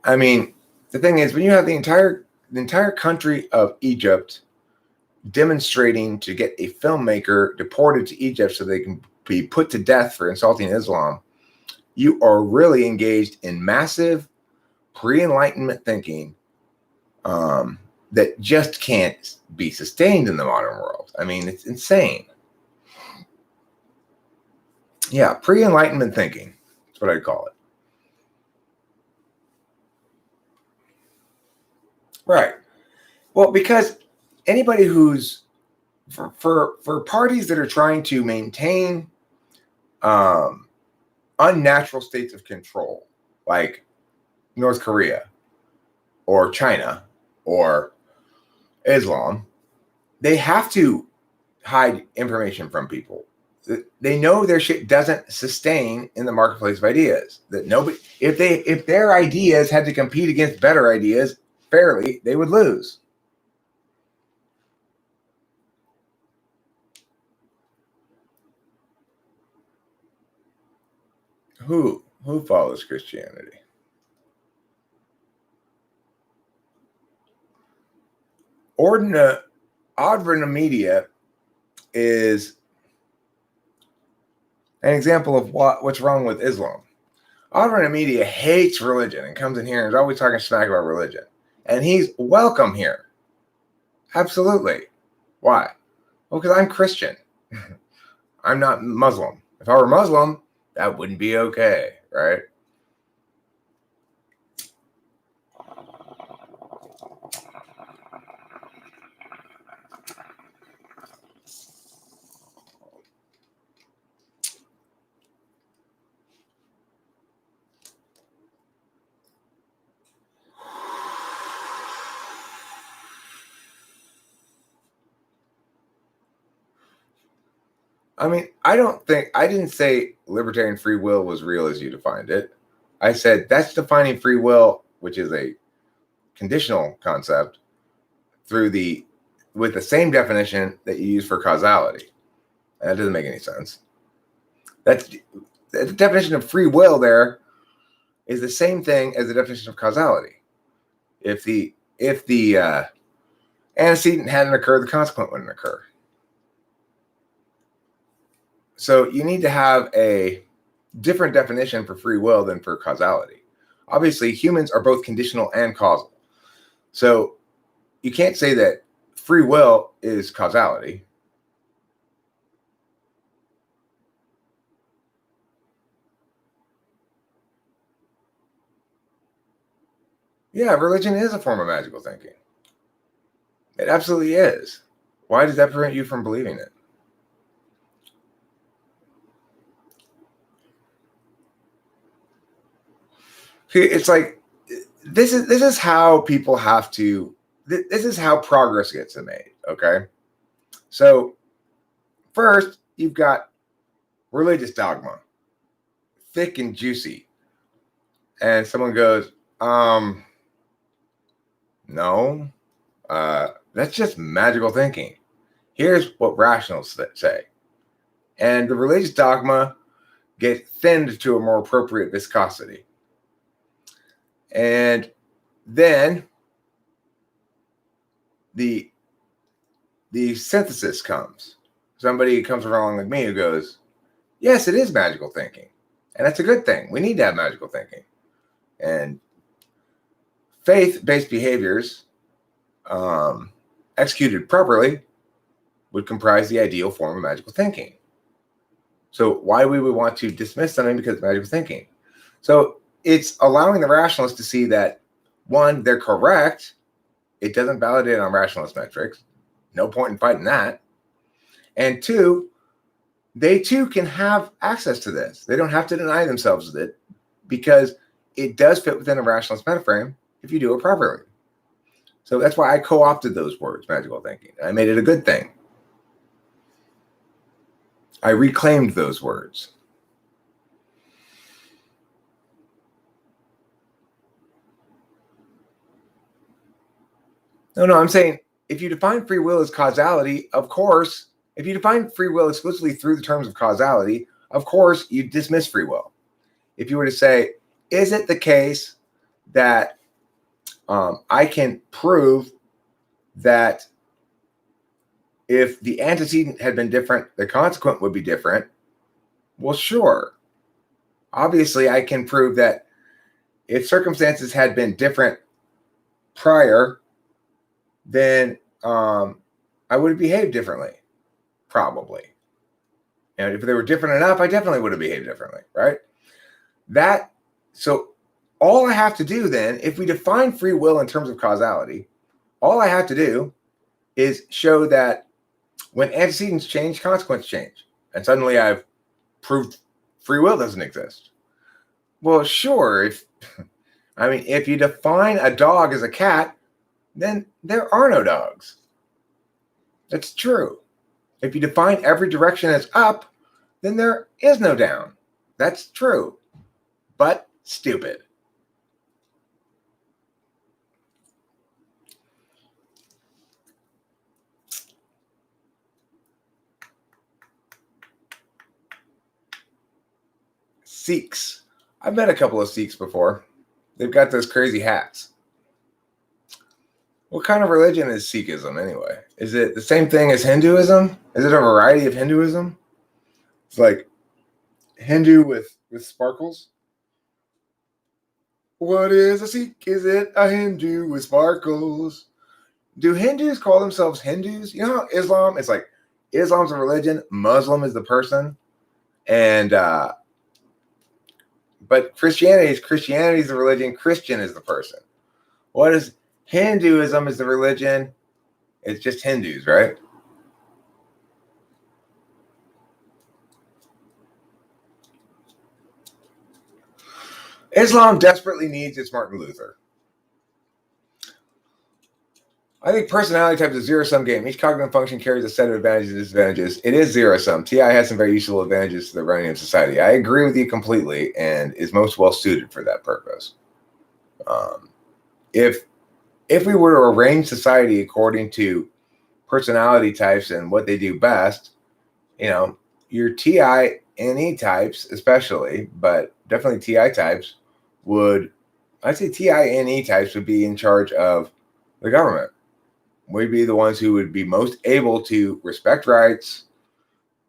I mean, the thing is, when you have the entire country of Egypt demonstrating to get a filmmaker deported to Egypt so they can be put to death for insulting Islam, you are really engaged in massive pre-Enlightenment thinking that just can't be sustained in the modern world. I mean, it's insane. Yeah, pre-Enlightenment thinking. That's what I'd call it. Right. Well, because anybody who's for parties that are trying to maintain unnatural states of control, like North Korea or China or Islam, they have to hide information from people. They know their shit doesn't sustain in the marketplace of ideas. That nobody, if their ideas had to compete against better ideas fairly, they would lose. Who follows Christianity? Advent Media is an example of what's wrong with Islam. Advent Media hates religion and comes in here and is always talking smack about religion. And he's welcome here. Absolutely. Why? Well, because I'm Christian. I'm not Muslim. If I were Muslim, that wouldn't be okay, right? I mean, I didn't say libertarian free will was real as you defined it. I said that's defining free will, which is a conditional concept, with the same definition that you use for causality. And that doesn't make any sense. That's the definition of free will there is the same thing as the definition of causality. If the antecedent hadn't occurred, the consequent wouldn't occur. So you need to have a different definition for free will than for causality. Obviously, humans are both conditional and causal. So you can't say that free will is causality. Yeah, religion is a form of magical thinking. It absolutely is. Why does that prevent you from believing it? It's like this is how people have to. This is how progress gets made. Okay, so first you've got religious dogma, thick and juicy, and someone goes, no, that's just magical thinking. Here's what rationals say, and the religious dogma get thinned to a more appropriate viscosity. And then the synthesis comes. Somebody comes along like me who goes, yes, it is magical thinking. And that's a good thing. We need to have magical thinking. And faith-based behaviors, executed properly, would comprise the ideal form of magical thinking. So why we would want to dismiss something because it's magical thinking? So it's allowing the rationalists to see that, one, they're correct. It doesn't validate on rationalist metrics. No point in fighting that. And two, they too can have access to this. They don't have to deny themselves of it because it does fit within a rationalist metaframe if you do it properly. So that's why I co-opted those words, magical thinking. I made it a good thing. I reclaimed those words. No, I'm saying if you define free will as causality, of course, if you define free will exclusively through the terms of causality, of course, you dismiss free will. If you were to say, is it the case that I can prove that if the antecedent had been different, the consequent would be different? Well, sure. Obviously, I can prove that if circumstances had been different prior, then I would have behaved differently, probably. And if they were different enough, I definitely would have behaved differently, right? So all I have to do then, if we define free will in terms of causality, all I have to do is show that when antecedents change, consequences change. And suddenly I've proved free will doesn't exist. Well, sure. If you define a dog as a cat, then there are no dogs. That's true. If you define every direction as up, then there is no down. That's true, but stupid. Sikhs. I've met a couple of Sikhs before. They've got those crazy hats. What kind of religion is Sikhism anyway? Is it the same thing as Hinduism? Is it a variety of Hinduism? It's like Hindu with sparkles. What is a Sikh? Is it a Hindu with sparkles? Do Hindus call themselves Hindus? You know how Islam, it's like Islam's a religion, Muslim is the person, and but Christianity is the religion, Christian is the person. What is Hinduism is the religion? It's just Hindus, right? Islam desperately needs its Martin Luther. I think personality type is a zero-sum game. Each cognitive function carries a set of advantages and disadvantages. It is zero-sum. TI has some very useful advantages to the running of society. I agree with you completely and is most well-suited for that purpose. If we were to arrange society according to personality types and what they do best, your TI and E types especially, but definitely TI types I'd say TI and E types would be in charge of the government. We'd be the ones who would be most able to respect rights,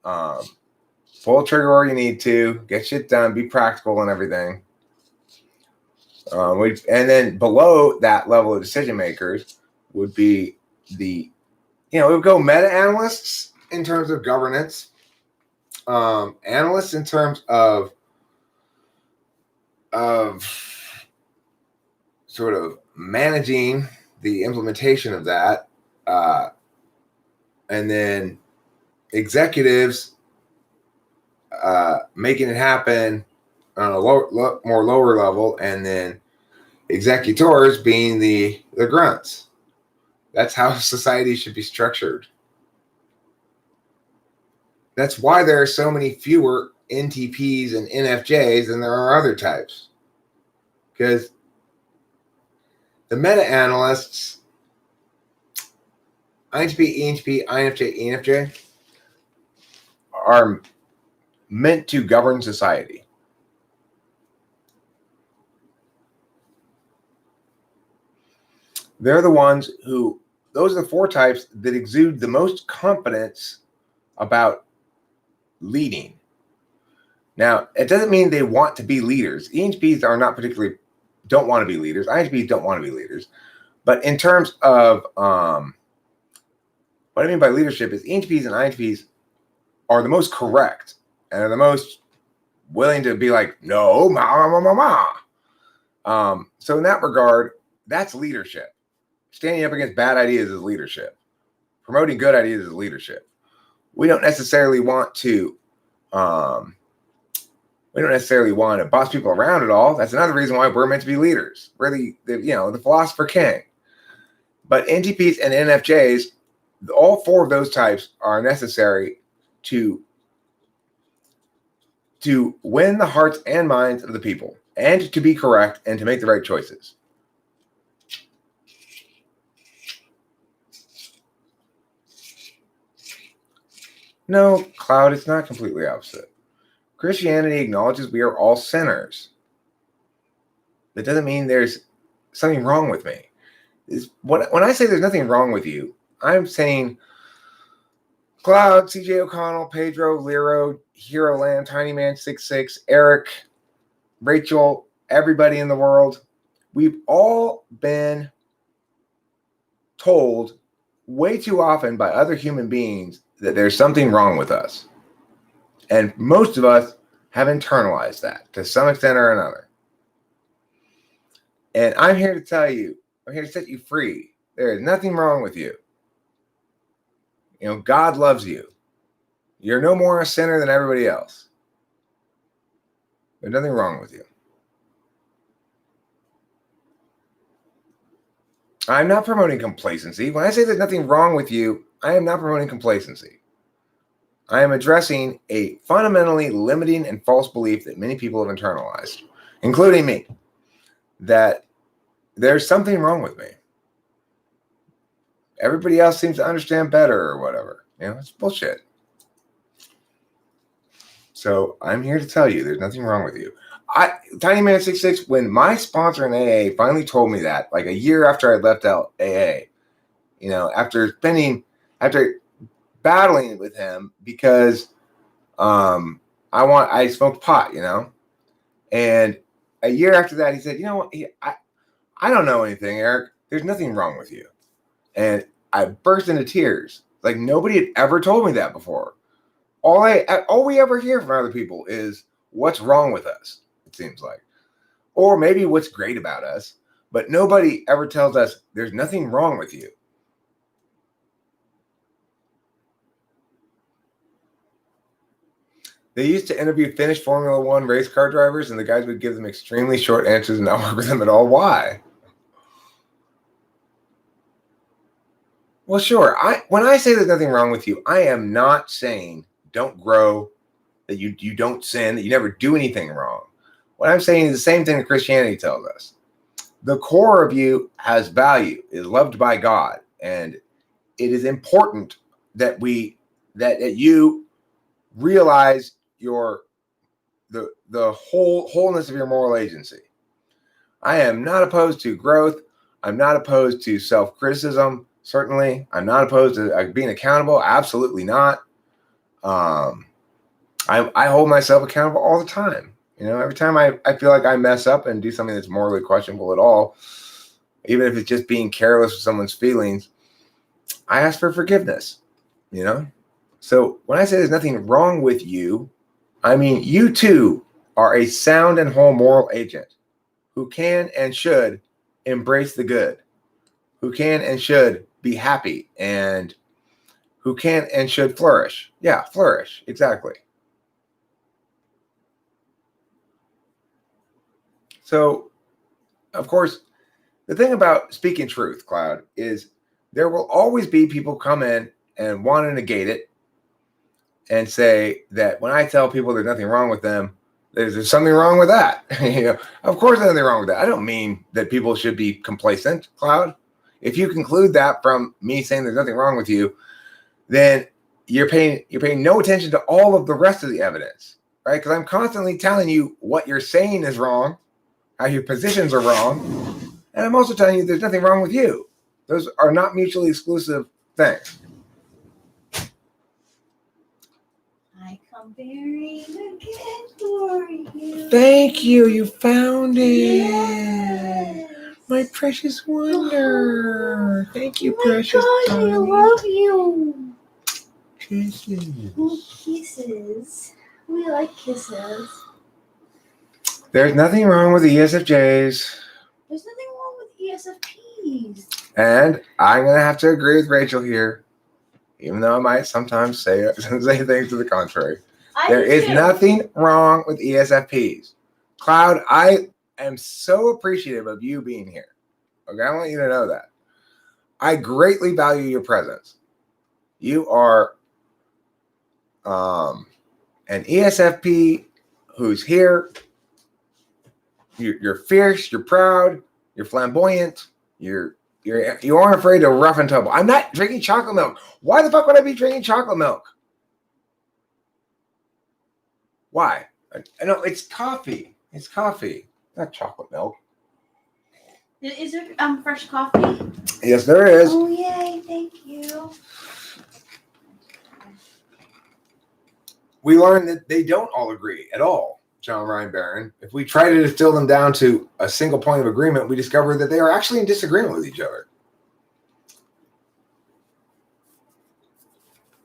pull the trigger where you need to, get shit done, be practical and everything. And then below that level of decision makers would be it would go meta-analysts in terms of governance, analysts in terms of sort of managing the implementation of that, and then executives making it happen on a more lower level, and then executors being the grunts. That's how society should be structured. That's why there are so many fewer NTPs and NFJs than there are other types. Because the meta-analysts, INTP, ENTP, INFJ, ENFJ, are meant to govern society. They're the ones those are the four types that exude the most confidence about leading. Now, it doesn't mean they want to be leaders. ENTPs are not particularly, don't want to be leaders. INTPs don't want to be leaders. But in terms of, what I mean by leadership is ENTPs and INTPs are the most correct and are the most willing to be like, no, so in that regard, that's leadership. Standing up against bad ideas is leadership. Promoting good ideas is leadership. We don't necessarily want to boss people around at all. That's another reason why we're meant to be leaders. We're the philosopher king. But NTPs and NFJs, all four of those types are necessary to win the hearts and minds of the people, and to be correct and to make the right choices. No, Cloud, it's not completely opposite. Christianity acknowledges we are all sinners. That doesn't mean there's something wrong with me. When I say there's nothing wrong with you, I'm saying Cloud, CJ O'Connell, Pedro, Lero, Hero Land, Tiny Man 66, Eric, Rachel, everybody in the world, we've all been told way too often by other human beings that there's something wrong with us. And most of us have internalized that to some extent or another. And I'm here to tell you, I'm here to set you free. There is nothing wrong with you. God loves you. You're no more a sinner than everybody else. There's nothing wrong with you. I'm not promoting complacency. When I say there's nothing wrong with you, I am not promoting complacency. I am addressing a fundamentally limiting and false belief that many people have internalized, including me, that there's something wrong with me. Everybody else seems to understand better or whatever. It's bullshit. So I'm here to tell you there's nothing wrong with you. Tiny Man 66, when my sponsor in AA finally told me that, like a year after I left out AA, after battling with him because I smoked pot, and a year after that he said, I don't know anything, Eric. There's nothing wrong with you. And I burst into tears. Like nobody had ever told me that before. All we ever hear from other people is what's wrong with us, it seems like. Or maybe what's great about us. But nobody ever tells us there's nothing wrong with you. They used to interview finished Formula One race car drivers, and the guys would give them extremely short answers and not work with them at all. Why? Well, sure. When I say there's nothing wrong with you, I am not saying don't grow, that you don't sin, that you never do anything wrong. What I'm saying is the same thing that Christianity tells us. The core of you has value, is loved by God, and it is important that that you realize the wholeness of your moral agency. I am not opposed to growth. I'm not opposed to self-criticism. Certainly, I'm not opposed to being accountable. Absolutely not. I hold myself accountable all the time. Every time I feel like I mess up and do something that's morally questionable at all, even if it's just being careless with someone's feelings, I ask for forgiveness. So when I say there's nothing wrong with you, I mean you too are a sound and whole moral agent who can and should embrace the good, who can and should be happy, and who can and should flourish. Yeah, flourish. Exactly. So, of course, the thing about speaking truth, Cloud, is there will always be people come in and want to negate it and say that when I tell people there's nothing wrong with them, there's something wrong with that. Of course there's nothing wrong with that. I don't mean that people should be complacent, Cloud. If you conclude that from me saying there's nothing wrong with you, then you're paying no attention to all of the rest of the evidence, right? Because I'm constantly telling you what you're saying is wrong, how your positions are wrong, and I'm also telling you there's nothing wrong with you. Those are not mutually exclusive things. I come bearing a gift for you. Thank you. You found it. Yes. My precious wonder. Thank you, precious God, I darling. love you. Kisses. Kisses. We like kisses. There's nothing wrong with the ESFJs. There's nothing wrong with ESFPs. And I'm going to have to agree with Rachel here, even though I might sometimes say things to the contrary. There is nothing wrong with ESFPs. Cloud, I am so appreciative of you being here. Okay, I want you to know that. I greatly value your presence. You are an ESFP who's here. You're fierce, you're proud, you're flamboyant, you aren't afraid to rough and tumble. I'm not drinking chocolate milk. Why the fuck would I be drinking chocolate milk? Why? I know it's coffee. It's coffee, not chocolate milk. Is there fresh coffee? Yes, there is. Oh, yay. Thank you. We learned that they don't all agree at all, John Ryan Barron. If we try to distill them down to a single point of agreement, we discover that they are actually in disagreement with each other.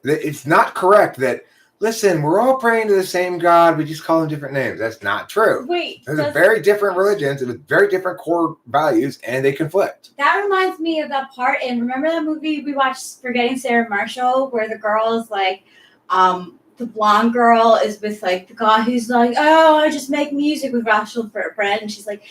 It's not correct that, listen, we're all praying to the same God, we just call them different names. That's not true. Wait. Those are very different religions with very different core values, and they conflict. That reminds me of that part. And remember that movie we watched, Forgetting Sarah Marshall, where the girl is like, the blonde girl is with like the guy who's like, oh, I just make music with Rachel Brand, and she's like,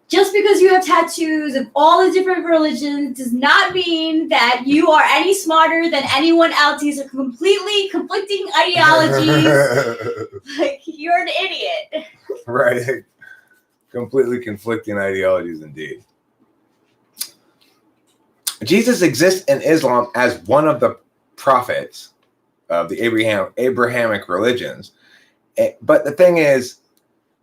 just because you have tattoos of all the different religions does not mean that you are any smarter than anyone else. These are completely conflicting ideologies. Like, you're an idiot. Right. Completely conflicting ideologies indeed. Jesus exists in Islam as one of the prophets of the Abrahamic religions. But the thing is,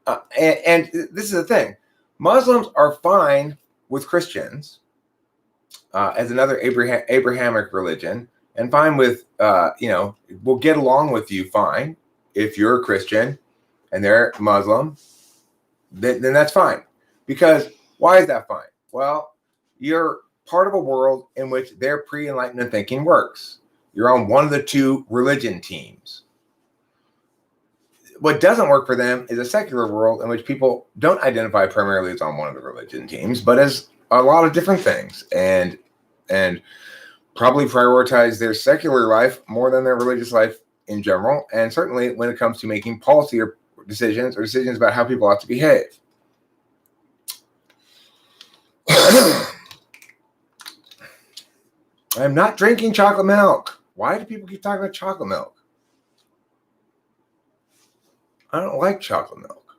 and this is the thing, Muslims are fine with Christians as another Abrahamic religion, and fine with, we'll get along with you fine if you're a Christian and they're Muslim, then that's fine. Because why is that fine? Well, you're part of a world in which their pre-Enlightenment thinking works. You're on one of the two religion teams. What doesn't work for them is a secular world in which people don't identify primarily as on one of the religion teams, but as a lot of different things, and probably prioritize their secular life more than their religious life in general, and certainly when it comes to making policy or decisions about how people ought to behave. I'm not drinking chocolate milk. Why do people keep talking about chocolate milk? I don't like chocolate milk.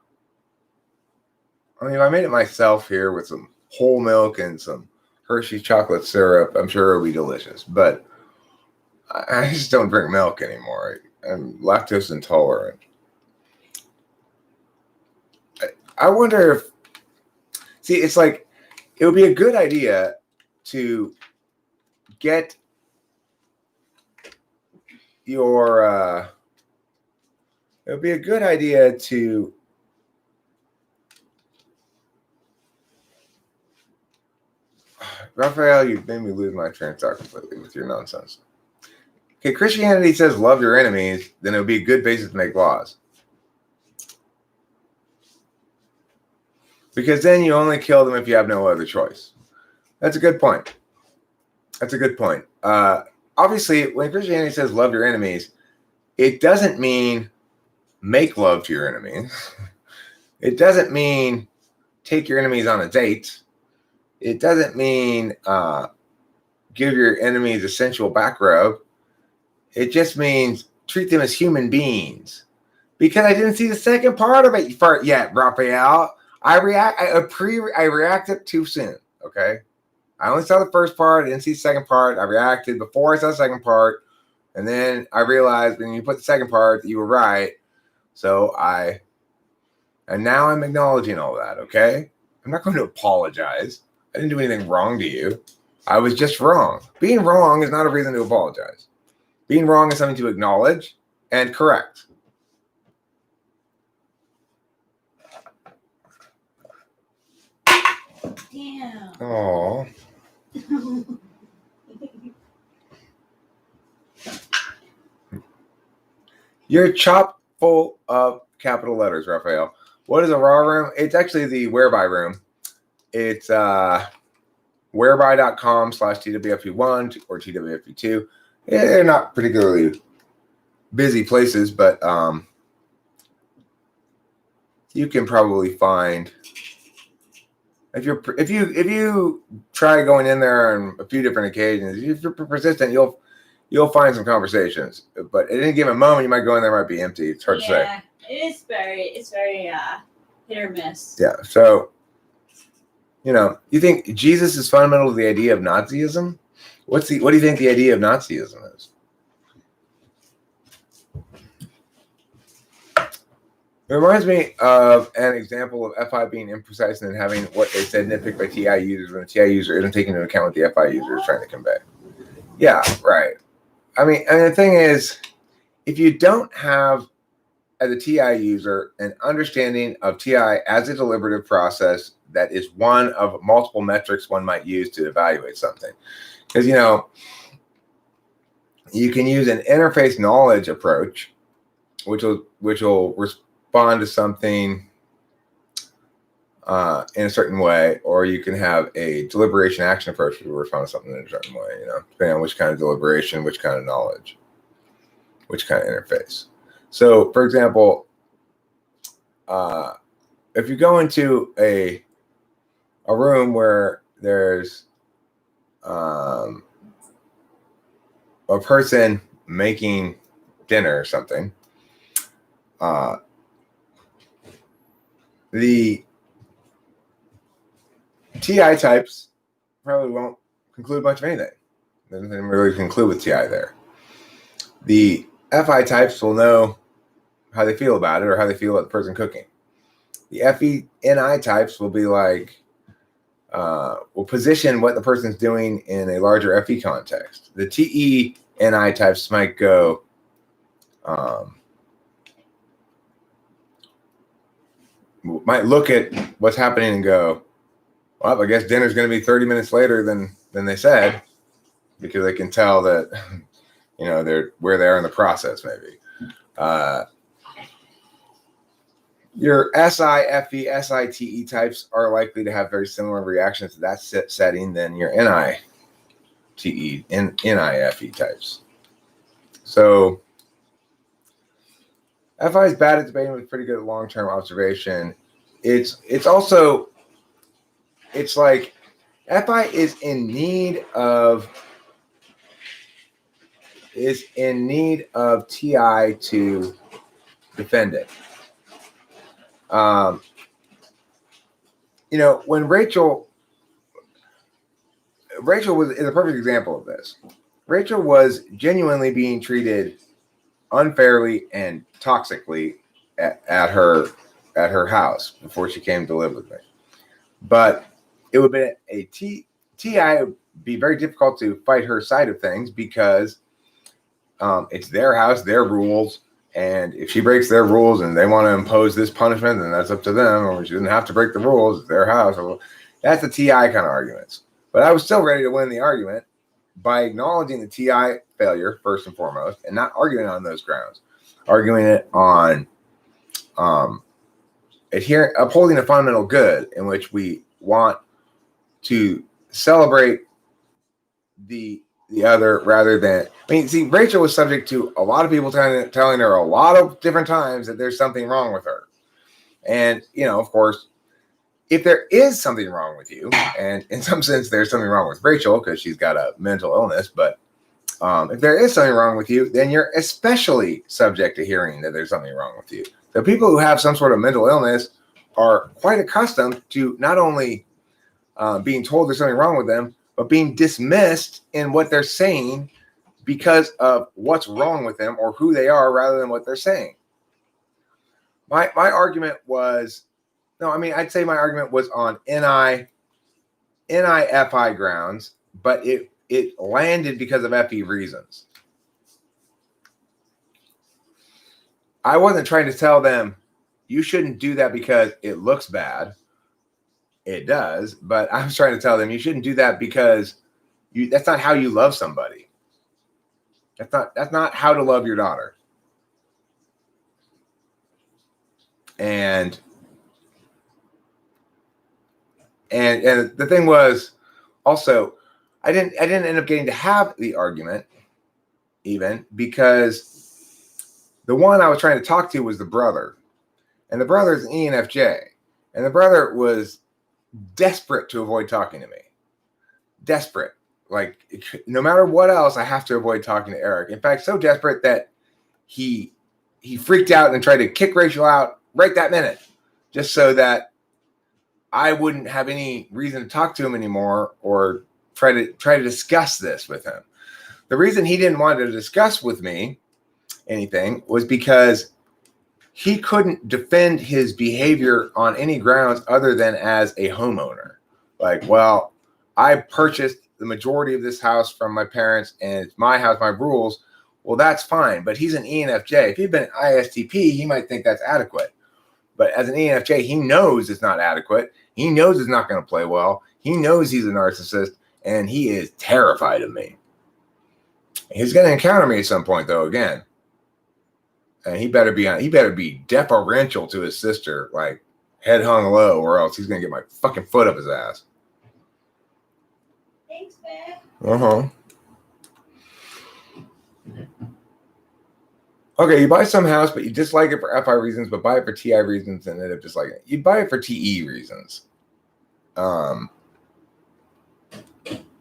I mean, if I made it myself here with some whole milk and some Hershey chocolate syrup, I'm sure it'll be delicious. But I just don't drink milk anymore. I'm lactose intolerant. I wonder if, see, it's like, it would be a good idea to get your, it would be a good idea to Raphael, you made me lose my train of thought completely with your nonsense. Okay, Christianity says love your enemies, then it would be a good basis to make laws. Because then you only kill them if you have no other choice. That's a good point. That's a good point. Obviously, when Christianity says love your enemies, it doesn't mean make love to your enemies. It doesn't mean take your enemies on a date. It doesn't mean give your enemies a sensual back rub. It just means treat them as human beings. Because I didn't see the second part of it yet, Raphael. I reacted too soon. Okay, I only saw the first part. I didn't see the second part. I reacted before I saw the second part, and then I realized when you put the second part that you were right. So and now I'm acknowledging all that. Okay, I'm not going to apologize. I didn't do anything wrong to you. I was just wrong. Being wrong is not a reason to apologize. Being wrong is something to acknowledge and correct. Damn. Oh. You're chock full of capital letters, Raphael. What is a raw room? It's actually the whereby room. It's whereby.com/TWFP1 or TWFP2. Yeah, they're not particularly busy places, but you can probably find if you try going in there on a few different occasions, if you're persistent, you'll find some conversations. But at any given moment, you might go in there, might be empty. It's hard to say. Yeah, it's very hit or miss. Yeah. So, you think Jesus is fundamental to the idea of Nazism? What do you think the idea of Nazism is? It reminds me of an example of FI being imprecise and then having what they said nitpicked by TI users when the TI user isn't taking into account what the FI user is trying to convey. Yeah, right. I mean, and the thing is, if you don't have, as a TI user, an understanding of TI as a deliberative process that is one of multiple metrics one might use to evaluate something. Because, you can use an interface knowledge approach, which will respond to something in a certain way, or you can have a deliberation action approach to respond to something in a certain way, depending on which kind of deliberation, which kind of knowledge, which kind of interface. So, for example, if you go into a room where there's a person making dinner or something, the TI types probably won't conclude much of anything. Doesn't really conclude with TI there. The FI types will know how they feel about it or how they feel about the person cooking. The FENI types will be like, will position what the person's doing in a larger FE context. The TENI types might go, might look at what's happening and go, well, I guess dinner's going to be 30 minutes later than they said, because they can tell that, they're where they are in the process, maybe. Your SI, FE, SITE types are likely to have very similar reactions to that setting than your NITE and NIFE types. So FI is bad at debating with pretty good long-term observation. It's like FI is in need of is in need of T.I. to defend it. When Rachel is a perfect example of this. Rachel was genuinely being treated unfairly and toxically at her house before she came to live with me. But it would be T.I. would be very difficult to fight her side of things because it's their house, their rules, and if she breaks their rules and they want to impose this punishment, then that's up to them. Or she doesn't have to break the rules; it's their house. That's the T.I. kind of arguments. But I was still ready to win the argument by acknowledging the T.I. failure first and foremost, and not arguing on those grounds, arguing it on upholding a fundamental good in which we want to celebrate the other rather than. Rachel was subject to a lot of people telling her a lot of different times that there's something wrong with her, and of course, if there is something wrong with you, and in some sense there's something wrong with Rachel because she's got a mental illness, but if there is something wrong with you, then you're especially subject to hearing that there's something wrong with you. So people who have some sort of mental illness are quite accustomed to not only being told there's something wrong with them, but being dismissed in what they're saying because of what's wrong with them or who they are rather than what they're saying. My argument was, I'd say my argument was on NIFI grounds, but it landed because of FE reasons. I wasn't trying to tell them you shouldn't do that because it looks bad. It does, but I was trying to tell them you shouldn't do that because that's not how you love somebody. That's not how to love your daughter. And the thing was also I didn't end up getting to have the argument even because the one I was trying to talk to was the brother. And the brother's an ENFJ. And the brother was desperate to avoid talking to me. Desperate. Like, no matter what else, I have to avoid talking to Eric. In fact, so desperate that he freaked out and tried to kick Rachel out right that minute, just so that I wouldn't have any reason to talk to him anymore or try to discuss this with him. The reason he didn't want to discuss with me anything was because he couldn't defend his behavior on any grounds other than as a homeowner. Like, well, I purchased the majority of this house from my parents and it's my house, my rules. Well, that's fine. But he's an ENFJ. If he'd been an ISTP, he might think that's adequate. But as an ENFJ, he knows it's not adequate. He knows it's not going to play well. He knows he's a narcissist and he is terrified of me. He's going to encounter me at some point, though, again. And he better be deferential to his sister, like head hung low, or else he's going to get my fucking foot up his ass. Thanks, man. Okay, you buy some house, but you dislike it for FI reasons, but buy it for TI reasons and end up disliking it. You buy it for TE reasons.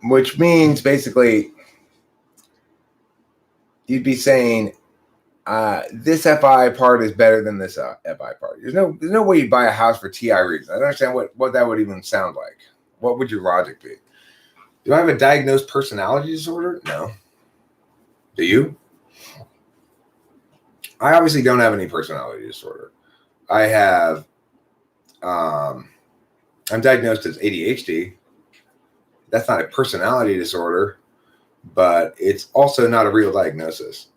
Which means basically you'd be saying this FI part is better than this FI part. There's no way you'd buy a house for TI reasons. I don't understand what that would even sound like. What would your logic be? Do I have a diagnosed personality disorder? No. Do you? I obviously don't have any personality disorder. I have, I'm diagnosed as ADHD. That's not a personality disorder, but it's also not a real diagnosis.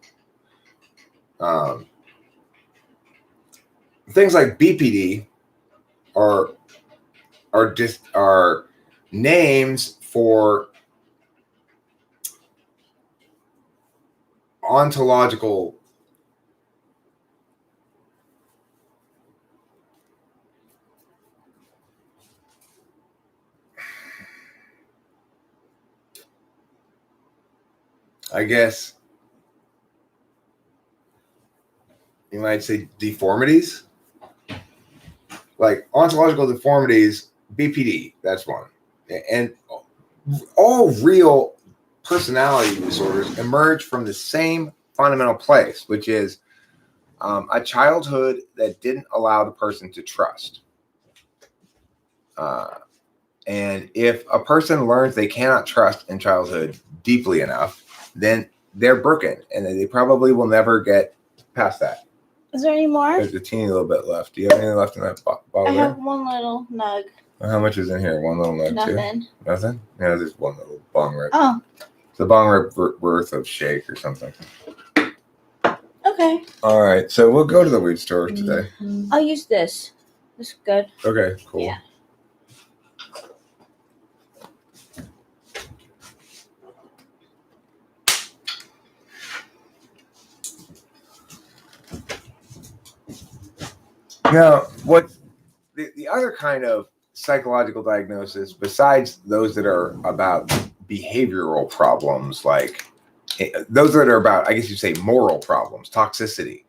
Things like BPD are names for ontological I guess you might say deformities, like ontological deformities, BPD, that's one. And all real personality disorders emerge from the same fundamental place, which is a childhood that didn't allow the person to trust. And if a person learns they cannot trust in childhood deeply enough, then they're broken, and they probably will never get past that. Is there any more? There's a teeny little bit left. Do you have anything left in that bottle? I have one little nug. How much is in here? One little nug, Nothing. too? Nothing? Yeah, there's one little bong rip. Oh. It's a bong rip worth of shake or something. Okay. All right, so we'll go to the weed store today. I'll use this. This is good. Okay, cool. Yeah. Now, what the other kind of psychological diagnosis, besides those that are about behavioral problems, like those that are about, I guess you'd say, moral problems, toxicity.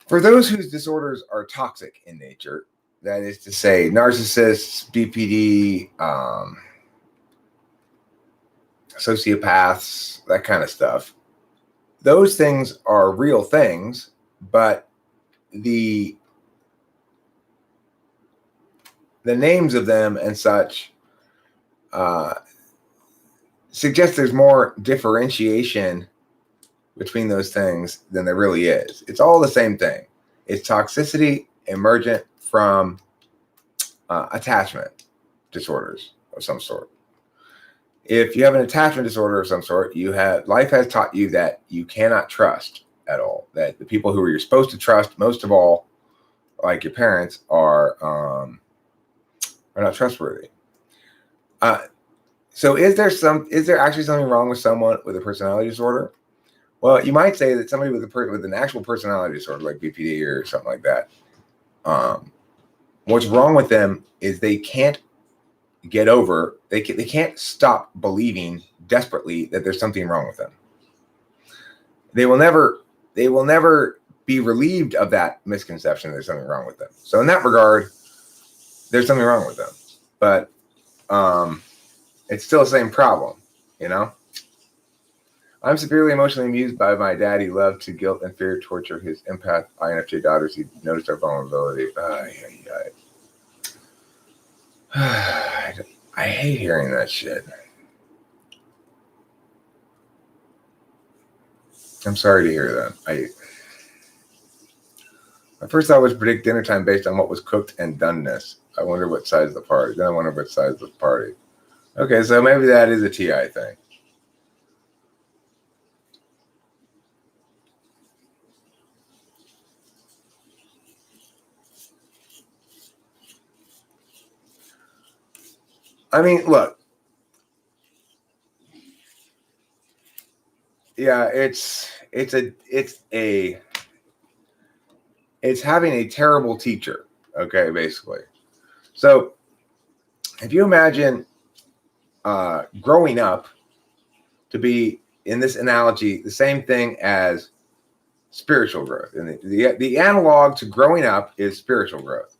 For those whose disorders are toxic in nature, that is to say, narcissists, BPD, sociopaths, that kind of stuff, those things are real things, but the names of them and such suggest there's more differentiation between those things than there really is. It's all the same thing. It's toxicity emergent from attachment disorders of some sort. If you have an attachment disorder of some sort, life has taught you that you cannot trust at all. That the people who you're supposed to trust, most of all, like your parents, are not trustworthy. So is there actually something wrong with someone with a personality disorder? Well, you might say that somebody with an actual personality disorder, like BPD or something like that, what's wrong with them is they can't get over, they can't stop believing desperately that there's something wrong with them. They will never be relieved of that misconception that there's something wrong with them. So in that regard, there's something wrong with them. But it's still the same problem, you know? I'm severely emotionally amused by my dad. He loved to guilt and fear torture his empath INFJ daughters. He noticed our vulnerability. I hate hearing that shit. I'm sorry to hear that. My first thought was predict dinner time based on what was cooked and doneness. I wonder what size of the party. Then I wonder what size of the party. Okay, so maybe that is a TI thing. I mean, look. Yeah, it's having a terrible teacher. Okay, basically. So if you imagine growing up to be, in this analogy, the same thing as spiritual growth. And the analog to growing up is spiritual growth.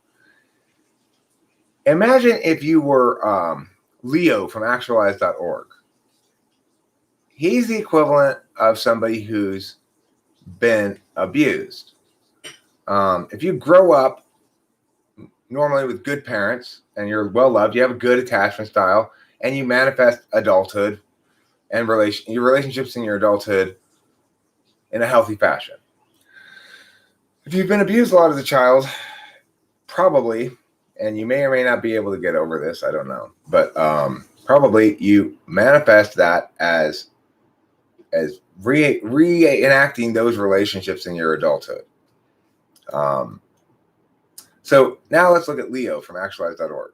Imagine if you were Leo from actualize.org. He's the equivalent of somebody who's been abused. If you grow up normally with good parents and you're well loved, you have a good attachment style, and you manifest adulthood and your relationships in your adulthood in a healthy fashion. If you've been abused a lot as a child, probably, and you may or may not be able to get over this, I don't know, but probably you manifest that as reenacting those relationships in your adulthood. So now let's look at Leo from actualize.org.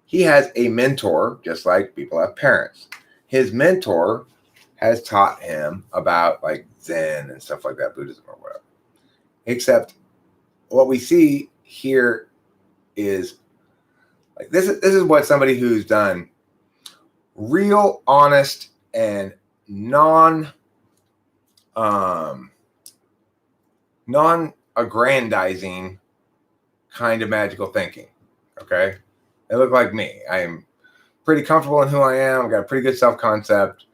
He has a mentor, just like people have parents. His mentor has taught him about like Zen and stuff like that, Buddhism or whatever. Except what we see here is like this is what somebody who's done real, honest, and non-aggrandizing kind of magical thinking. Okay, they look like me. I am pretty comfortable in who I am. I've got a pretty good self-concept.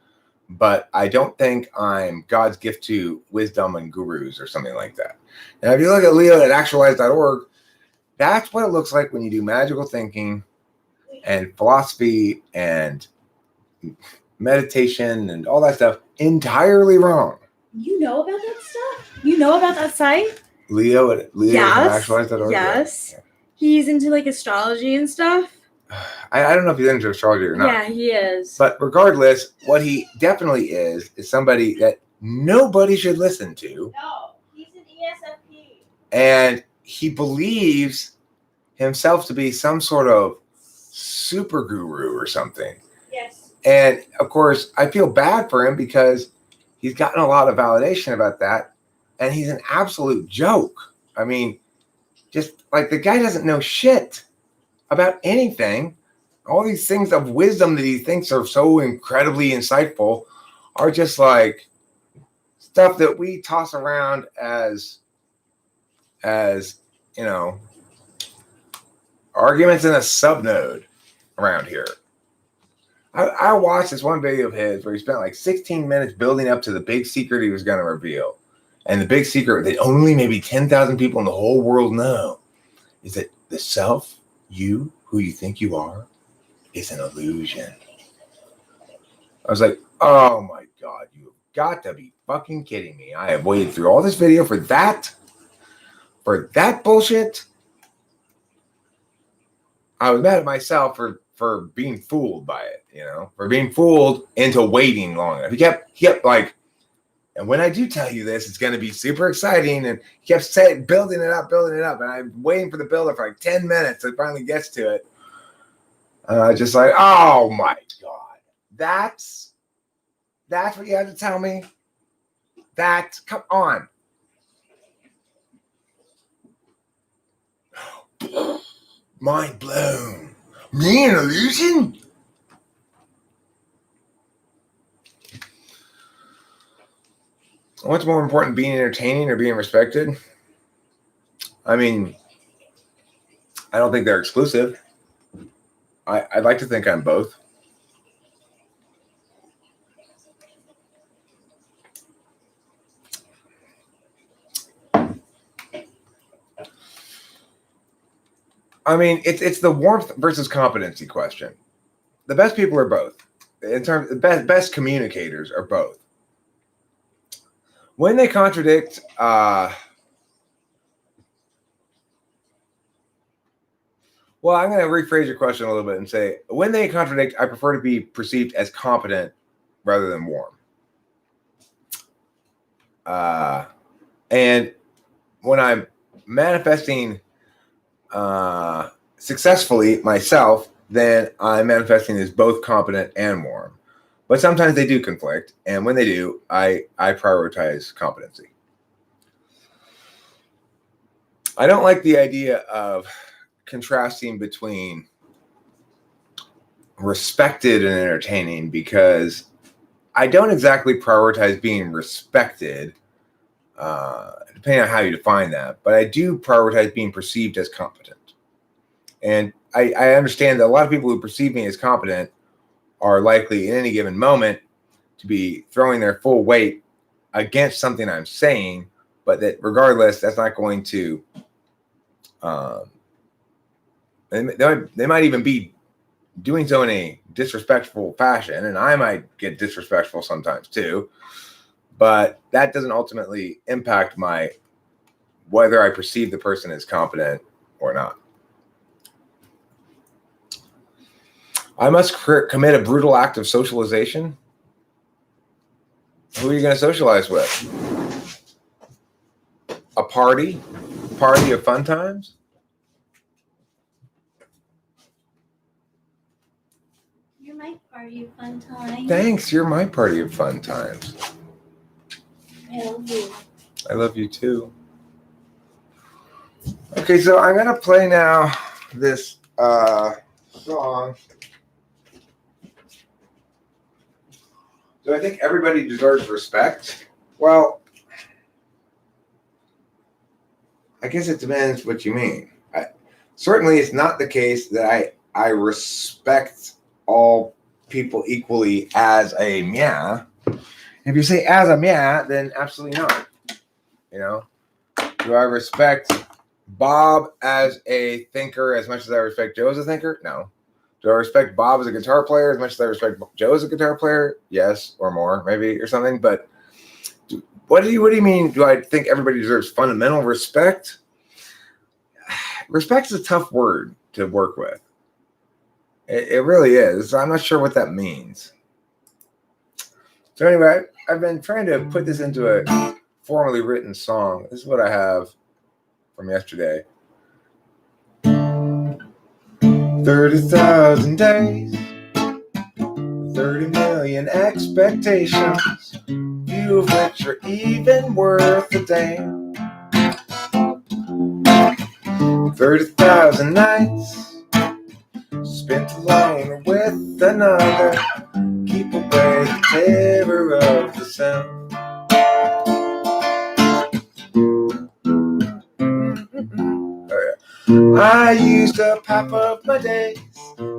but I don't think I'm God's gift to wisdom and gurus or something like that. Now, if you look at Leo at actualize.org, that's what it looks like when you do magical thinking and philosophy and meditation and all that stuff entirely wrong. You know about that stuff? You know about that site? Leo from actualize.org. Yes. Yeah. He's into like astrology and stuff. I don't know if he's into astrology or not. Yeah, he is. But regardless, what he definitely is somebody that nobody should listen to. No, he's an ESFP. And he believes himself to be some sort of super guru or something. Yes. And of course, I feel bad for him because he's gotten a lot of validation about that. And he's an absolute joke. I mean, just like the guy doesn't know shit about anything. All these things of wisdom that he thinks are so incredibly insightful are just like stuff that we toss around as you know, arguments in a subnode around here. I watched this one video of his where he spent like 16 minutes building up to the big secret he was going to reveal. And the big secret that only maybe 10,000 people in the whole world know is that the self, you, who you think you are, is an illusion. I was like, oh my God, you've got to be fucking kidding me. I have waited through all this video for that bullshit. I was mad at myself for being fooled by it, for being fooled into waiting long enough. He kept like, and when I do tell you this, it's going to be super exciting. And he kept saying, building it up. And I'm waiting for the builder for like 10 minutes. It finally gets to it. Just like, oh my God, that's what you had to tell me. Come on. Mind blown. Me an illusion? What's more important, being entertaining or being respected? I mean, I don't think they're exclusive. I'd like to think I'm both. I mean, it's the warmth versus competency question. The best people are both. In terms, the best communicators are both. When they contradict, well, I'm going to rephrase your question a little bit and say, when they contradict, I prefer to be perceived as competent rather than warm. And when I'm manifesting successfully myself, then I'm manifesting as both competent and warm. But sometimes they do conflict, and when they do, I prioritize competency. I don't like the idea of contrasting between respected and entertaining, because I don't exactly prioritize being respected, depending on how you define that, but I do prioritize being perceived as competent. And I understand that a lot of people who perceive me as competent are likely in any given moment to be throwing their full weight against something I'm saying, but that regardless, that's not going to, they might even be doing so in a disrespectful fashion, and I might get disrespectful sometimes too, but that doesn't ultimately impact whether I perceive the person as competent or not. I must commit a brutal act of socialization. Who are you going to socialize with? A party of fun times? You're my party of fun times. Thanks, you're my party of fun times. I love you. I love you too. Okay, so I'm going to play now this song. Do I think everybody deserves respect? Well, I guess it depends what you mean. Certainly, it's not the case that I respect all people equally as a meow. If you say as I'm then absolutely not. Do I respect Bob as a thinker as much as I respect Joe as a thinker? No. Do I respect Bob as a guitar player as much as I respect Joe as a guitar player? Yes, or more, maybe, or something. But what do you mean? Do I think everybody deserves fundamental respect? Respect is a tough word to work with. It really is. I'm not sure what that means. So anyway, I've been trying to put this into a formally written song. This is what I have from yesterday. 30,000 days, 30 million expectations, few of which are even worth a damn. 30,000 nights spent alone with another, keep away the terror of the sound. I used up half of my days,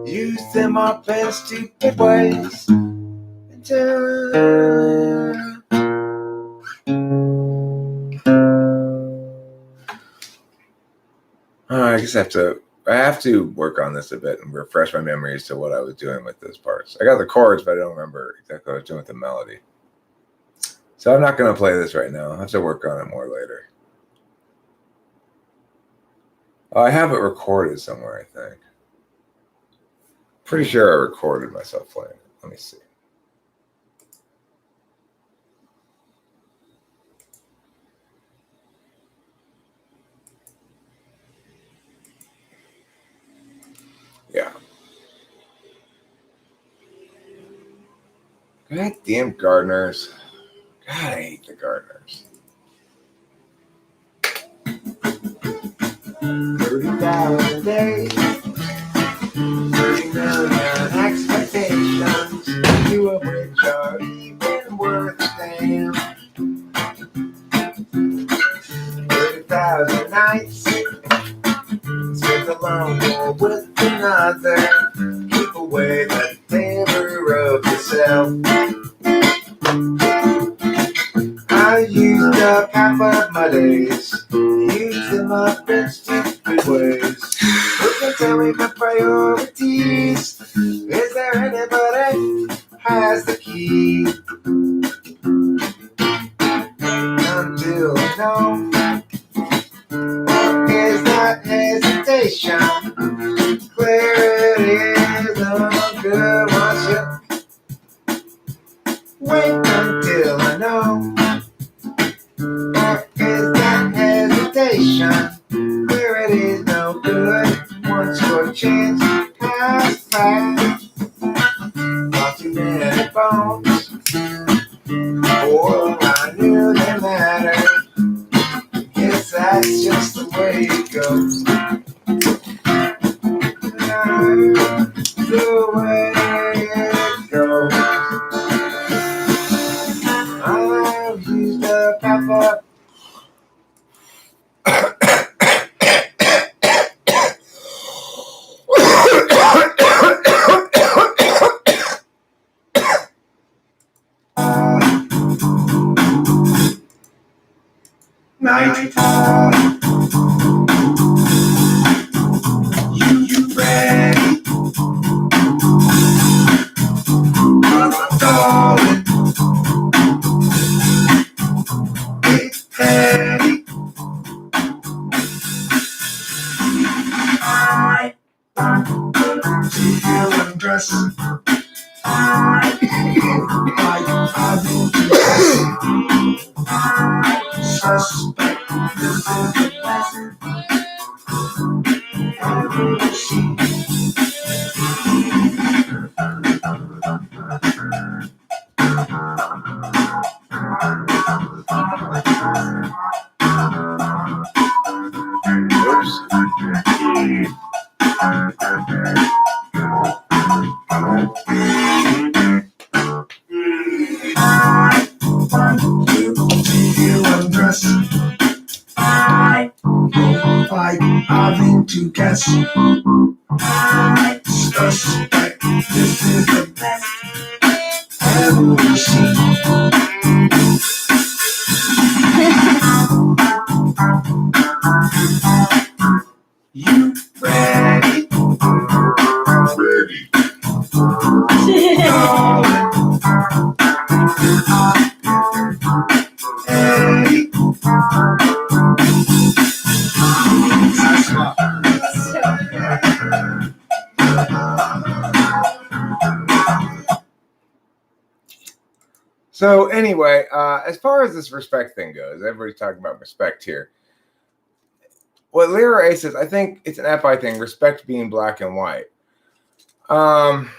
used them up in stupid ways, until I guess I have to work on this a bit and refresh my memory as to what I was doing with those parts. I got the chords, but I don't remember exactly what I was doing with the melody. So I'm not going to play this right now. I'll have to work on it more later. I have it recorded somewhere, I think. Pretty sure I recorded myself playing it. Let me see. Yeah. God damn gardeners. God, I hate the gardeners. 30,000 days, 30 million expectations, few of which are even worth a damn. 30,000 nights spent alone or with another, keep away the terror of yourself. I used up half of my days, used them up in stupid ways. Who can tell me my priorities? Is there anybody who has the key? Until I know, what is that hesitation? Clarity is no good once you wait until I know. What is that hesitation? Clarity is no good once your chance has passed. Not too many bones, or I knew they mattered. Guess that's just the way it goes. The way it goes. I've used up half of night. You ready? Darling, get ready. I want to hear undress. I will be suspect. This is the lesson. I will see. Having to guess. I suspect this is the best ever seen. So anyway, as far as this respect thing goes, everybody's talking about respect here. What Lyra A says, I think it's an FI thing, respect being black and white. From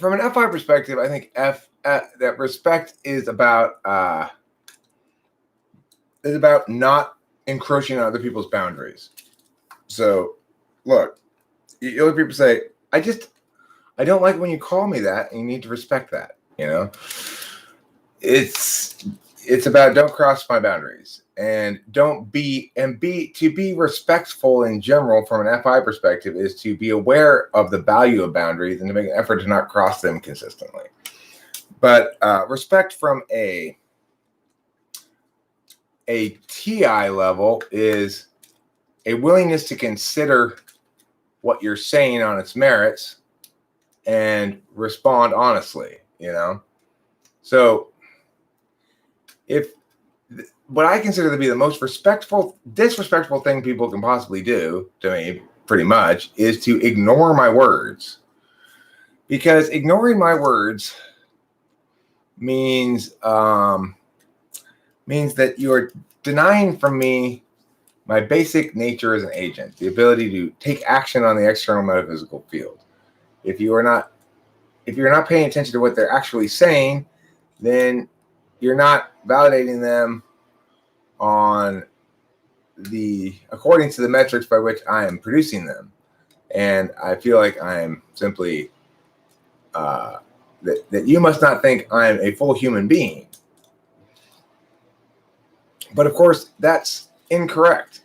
an FI perspective, I think that respect is about not encroaching on other people's boundaries. So, look, you hear people say, I don't like when you call me that, and you need to respect that. You know, it's about don't cross my boundaries, and to be respectful in general from an FI perspective is to be aware of the value of boundaries and to make an effort to not cross them consistently. But respect from a TI level is a willingness to consider what you're saying on its merits and respond honestly, you know? So if what I consider to be the most disrespectful thing people can possibly do to me, pretty much, is to ignore my words. Because ignoring my words means that you're denying from me my basic nature as an agent, the ability to take action on the external metaphysical field. If you're not paying attention to what they're actually saying, then you're not validating them according to the metrics by which I am producing them. And I feel like I'm simply that you must not think I'm a full human being. But of course, that's incorrect.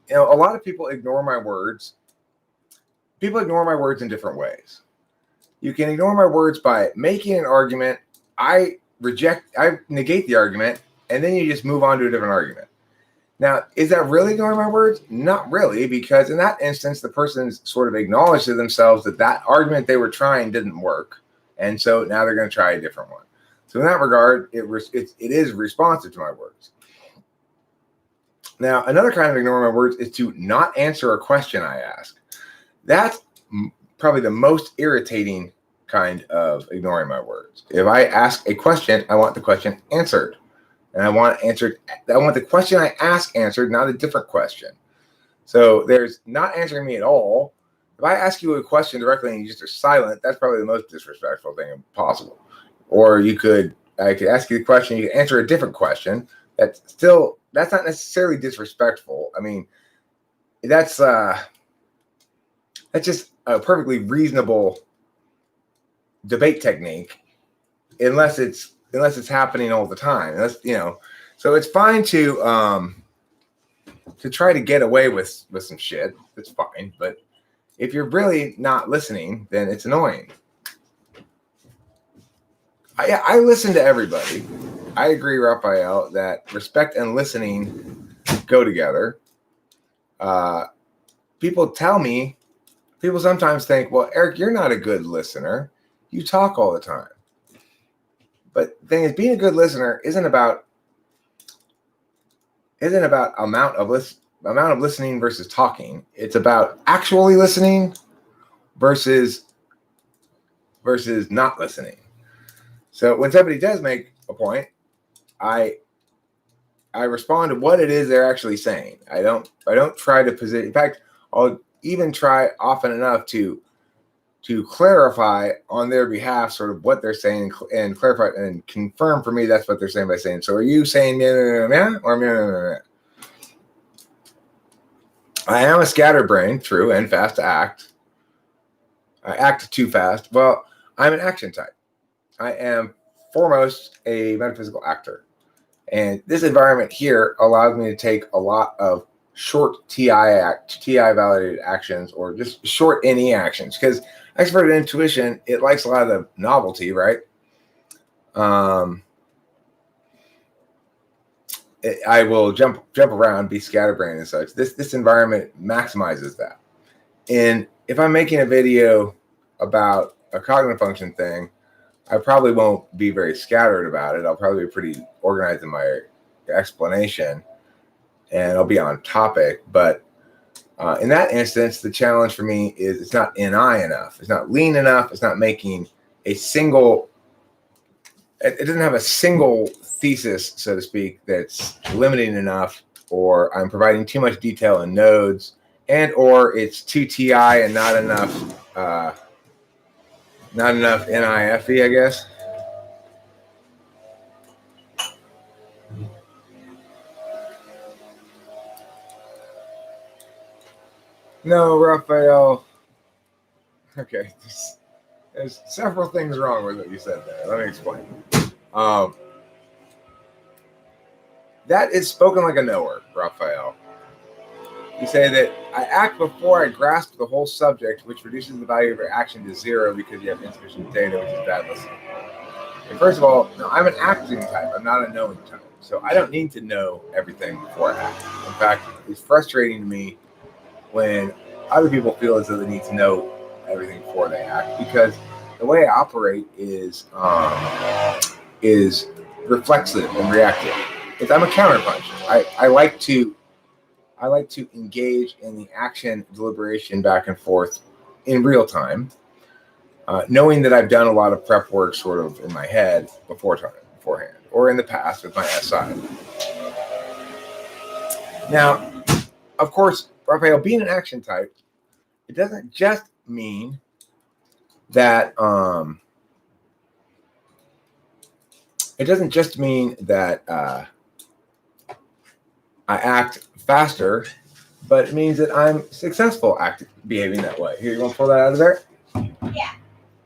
You know, a lot of people ignore my words. People ignore my words in different ways. You can ignore my words by making an argument. I negate the argument, and then you just move on to a different argument. Now, is that really ignoring my words? Not really, because in that instance, the person's sort of acknowledged to themselves that argument they were trying didn't work, and so now they're going to try a different one. So in that regard, it is responsive to my words. Now, another kind of ignoring my words is to not answer a question I ask. That's probably the most irritating kind of ignoring my words. If I ask a question, I want the question answered. And I want the question I ask answered, not a different question. So there's not answering me at all. If I ask you a question directly and you just are silent, that's probably the most disrespectful thing possible. Or I could ask you the question, you could answer a different question. That's not necessarily disrespectful. I mean, that's just a perfectly reasonable debate technique, unless it's happening all the time. So it's fine to try to get away with some shit. That's fine, but if you're really not listening, then it's annoying. I listen to everybody. I agree, Raphael, that respect and listening go together. People sometimes think, well, Eric, you're not a good listener. You talk all the time. But the thing is, being a good listener isn't about amount of listening versus talking. It's about actually listening versus not listening. So when somebody does make a point, I respond to what it is they're actually saying. I don't try to position. In fact, I'll even try often enough to clarify on their behalf sort of what they're saying and clarify and confirm for me that's what they're saying by saying, so are you saying meh, meh, meh, meh, or meh, meh, meh, meh? I am a scatterbrain, true, and fast to act. I act too fast. Well, I'm an action type. I am foremost a metaphysical actor. And this environment here allows me to take a lot of short TI validated actions, or just short NE actions, because extroverted intuition, it likes a lot of the novelty, right? I will jump around, be scatterbrained and such. This environment maximizes that. And if I'm making a video about a cognitive function thing, I probably won't be very scattered about it. I'll probably be pretty organized in my explanation, and I'll be on topic. But in that instance, the challenge for me is it's not NI enough. It's not lean enough. It's not making a single. It doesn't have a single thesis, so to speak, that's limiting enough, or I'm providing too much detail in nodes, and or it's too TI and not enough NIFE, I guess. No, Raphael. Okay, there's several things wrong with what you said there. Let me explain. That is spoken like a knower, Raphael. You say that I act before I grasp the whole subject, which reduces the value of your action to 0 because you have insufficient data, which is bad listening. And first of all, no, I'm an acting type. I'm not a knowing type. So I don't need to know everything before I act. In fact, it's frustrating to me when other people feel as though they need to know everything before they act, because the way I operate is reflexive and reactive. I'm a counterpuncher. I like to engage in the action deliberation back and forth in real time, knowing that I've done a lot of prep work sort of in my head beforehand, or in the past with my SI. Now, of course, Raphael, being an action type, it doesn't just mean that I act faster, but it means that I'm successful behaving that way. Here, you want to pull that out of there? Yeah.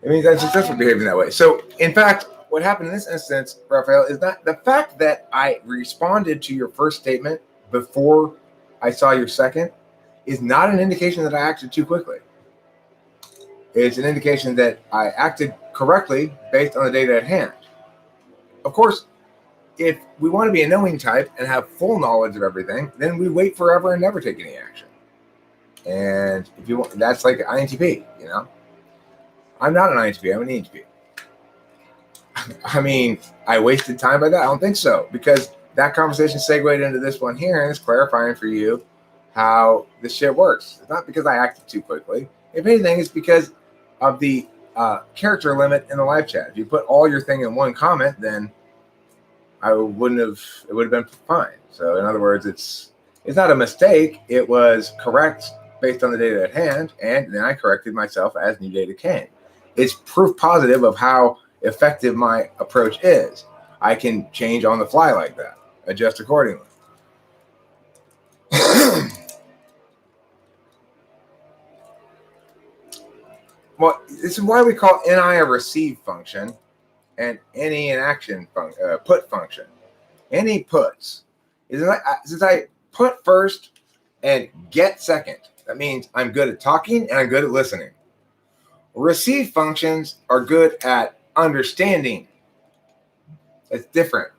It means I'm successful behaving that way. So, in fact, what happened in this instance, Raphael, is not the fact that I responded to your first statement before I saw your second is not an indication that I acted too quickly. It's an indication that I acted correctly based on the data at hand. Of course, if we want to be a knowing type and have full knowledge of everything, then we wait forever and never take any action. And if you want, that's like INTP, you know. I'm not an INTP, I'm an ENTP. I mean, I wasted time by that? I don't think so, because that conversation segued into this one here, and it's clarifying for you how this shit works. It's not because I acted too quickly. If anything, it's because of the character limit in the live chat. If you put all your thing in one comment, then it would have been fine. So in other words, it's not a mistake. It was correct based on the data at hand, and then I corrected myself as new data came. It's proof positive of how effective my approach is. I can change on the fly like that, adjust accordingly. Well, this is why we call NI a receive function and any an action put function. Any puts is since I put first and get second. That means I'm good at talking and I'm good at listening. Receive functions are good at understanding. It's different.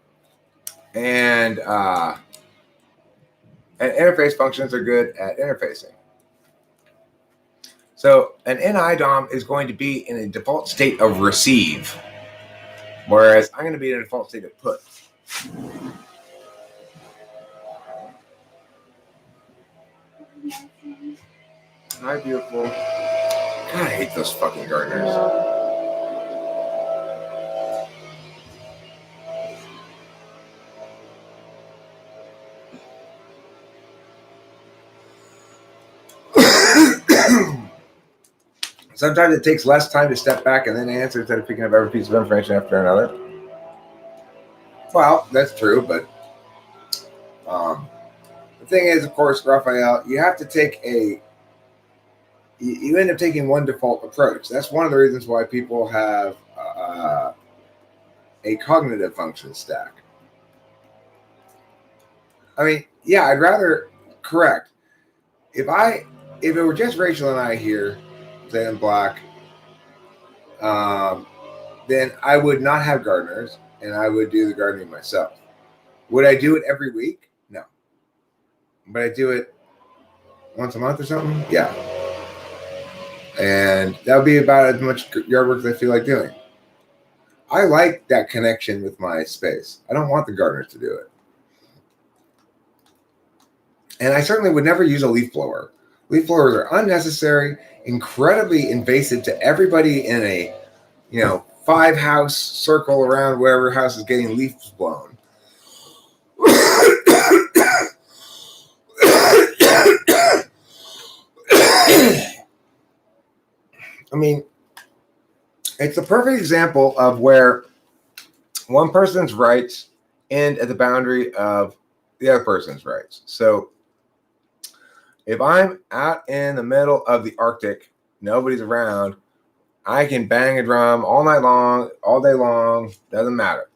And interface functions are good at interfacing. So an NI DOM is going to be in a default state of receive, whereas I'm going to be in a default state of put. Hi, beautiful. God, I hate those fucking gardeners. Sometimes it takes less time to step back and then answer instead of picking up every piece of information after another. Well, that's true, but the thing is, of course, Raphael, you have to take you end up taking one default approach. That's one of the reasons why people have a cognitive function stack. I mean, yeah, I'd rather correct. If it were just Rachel and I here, say in black, then I would not have gardeners and I would do the gardening myself. Would I do it every week? No. But I do it once a month or something? Yeah. And that would be about as much yard work as I feel like doing. I like that connection with my space. I don't want the gardeners to do it. And I certainly would never use a leaf blower. Leaf blowers are unnecessary, incredibly invasive to everybody in a 5-house circle around wherever house is getting leaves blown. I mean, it's a perfect example of where one person's rights end at the boundary of the other person's rights. So if I'm out in the middle of the Arctic, nobody's around, I can bang a drum all night long, all day long, doesn't matter.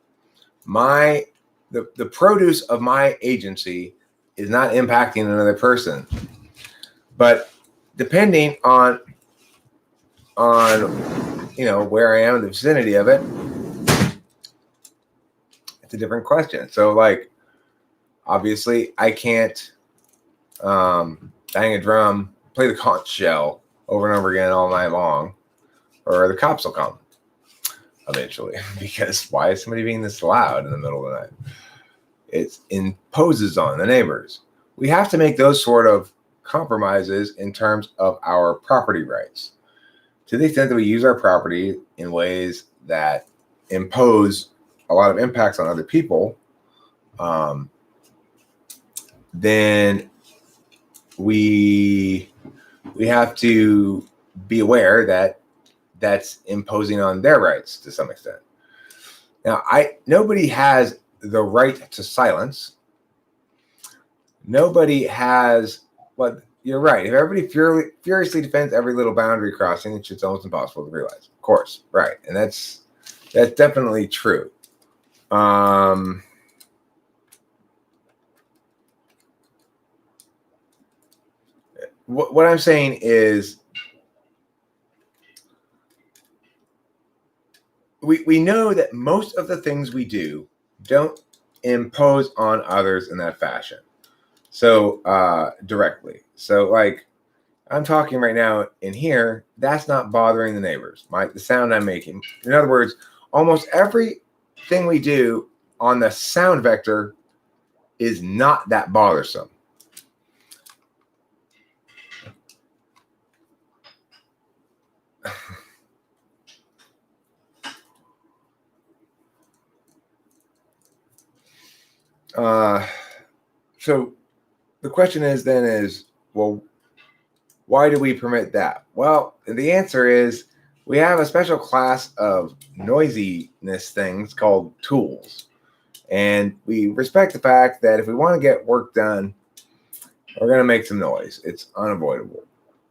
The produce of my agency is not impacting another person. But depending on where I am in the vicinity of it, it's a different question. So like obviously I can't bang a drum, play the conch shell over and over again all night long, or the cops will come eventually. Because why is somebody being this loud in the middle of the night? It imposes on the neighbors. We have to make those sort of compromises in terms of our property rights. To the extent that we use our property in ways that impose a lot of impacts on other people, then we have to be aware that that's imposing on their rights to some extent. Now, nobody has the right to silence. Nobody has, but you're right. If everybody furiously defends every little boundary crossing, it's just almost impossible to realize. Of course, right, and that's definitely true. What I'm saying is, we know that most of the things we do don't impose on others in that fashion. So directly. So like I'm talking right now in here, that's not bothering the neighbors. The sound I'm making. In other words, almost everything we do on the sound vector is not that bothersome. So the question is, well, why do we permit that? Well, the answer is we have a special class of noisiness things called tools. And we respect the fact that if we want to get work done, we're going to make some noise. It's unavoidable.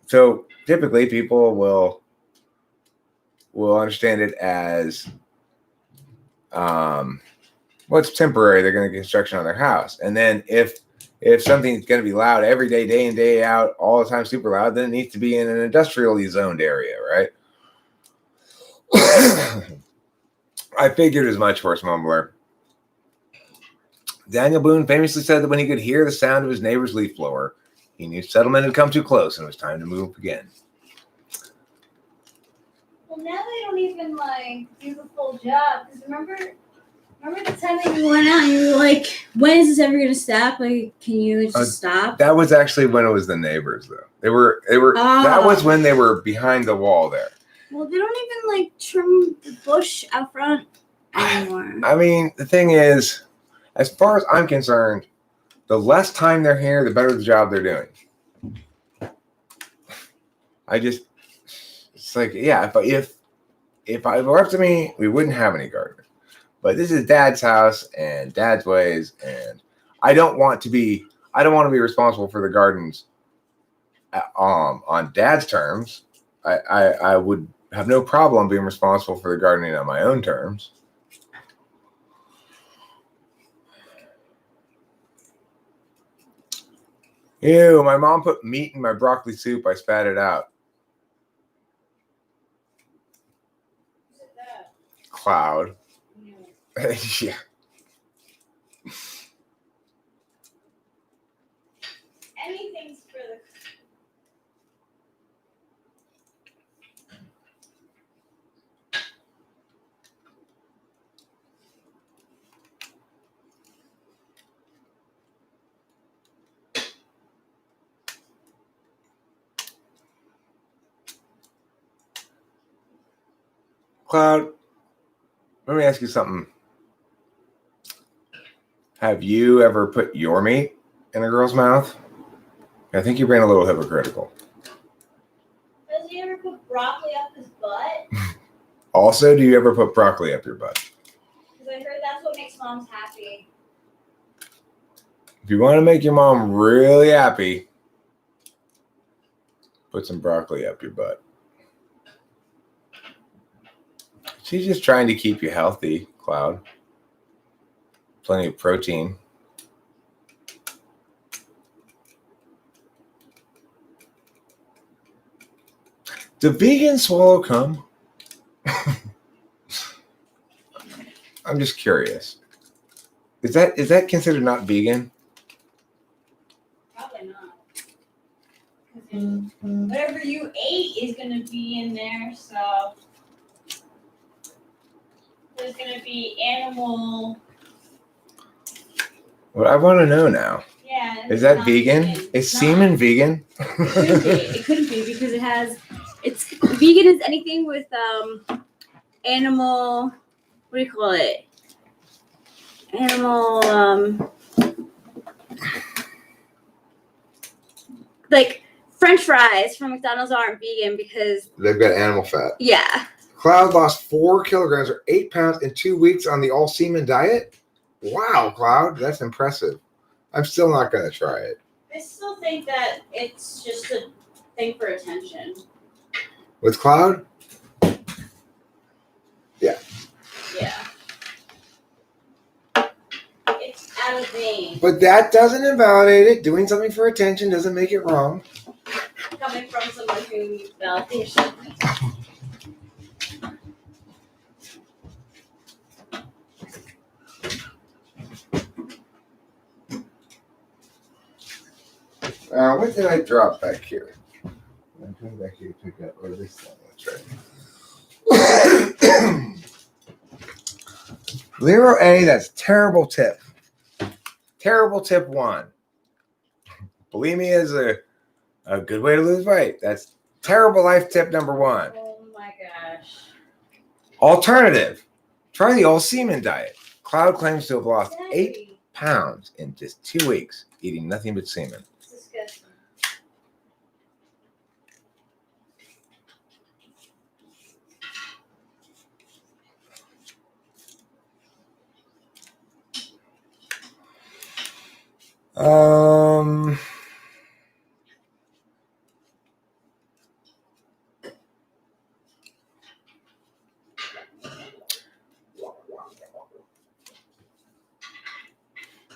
So typically people will understand it as it's temporary. They're going to get construction on their house. And then if something's going to be loud every day, day in, day out, all the time, super loud, then it needs to be in an industrially zoned area, right? I figured as much, Horse Mumbler. Daniel Boone famously said that when he could hear the sound of his neighbor's leaf blower, he knew settlement had come too close and it was time to move again. Well, now they don't even do the full job. Because remember the time that you went out and you were like, when is this ever going to stop? Like, can you just stop? That was actually when it was the neighbors, though. They were. That was when they were behind the wall there. Well, they don't even trim the bush out front anymore. I mean, the thing is, as far as I'm concerned, the less time they're here, the better the job they're doing. It's like, yeah, but if it were up to me, we wouldn't have any gardeners. But this is Dad's house and Dad's ways, and I don't want to be responsible for the gardens on Dad's terms. I would have no problem being responsible for the gardening on my own terms. Ew, my mom put meat in my broccoli soup. I spat it out. Cloud. Yeah. Anything's for the... Cloud, Let me ask you something. Have you ever put your meat in a girl's mouth? I think you're being a little hypocritical. Does he ever put broccoli up his butt? Also, do you ever put broccoli up your butt? Because I heard that's what makes moms happy. If you want to make your mom really happy, put some broccoli up your butt. She's just trying to keep you healthy, Cloud. Plenty of protein. Do vegans swallow cum? I'm just curious. Is that considered not vegan? Probably not. Because whatever you ate is going to be in there, so there's going to be animal. What I want to know now. Yeah. Is that vegan? Is semen vegan? It couldn't be because it's vegan is anything with animal, what do you call it? Animal like French fries from McDonald's aren't vegan because they've got animal fat. Yeah. Cloud lost 4 kilograms or 8 pounds in 2 weeks on the all semen diet. Wow, Cloud, that's impressive. I'm still not going to try it. I still think that it's just a thing for attention. With Cloud? Yeah. Yeah. It's out of vein. But that doesn't invalidate it. Doing something for attention doesn't make it wrong. Coming from someone who needs validation. What did I drop back here? I'm coming back here to pick up, or this thing. That's right. Zero A, that's terrible tip. Terrible tip 1. Bulimia is a good way to lose weight. That's terrible life tip number 1. Oh my gosh. Alternative. Try the all semen diet. Cloud claims to have lost 8 pounds in just 2 weeks, eating nothing but semen. It's disgusting.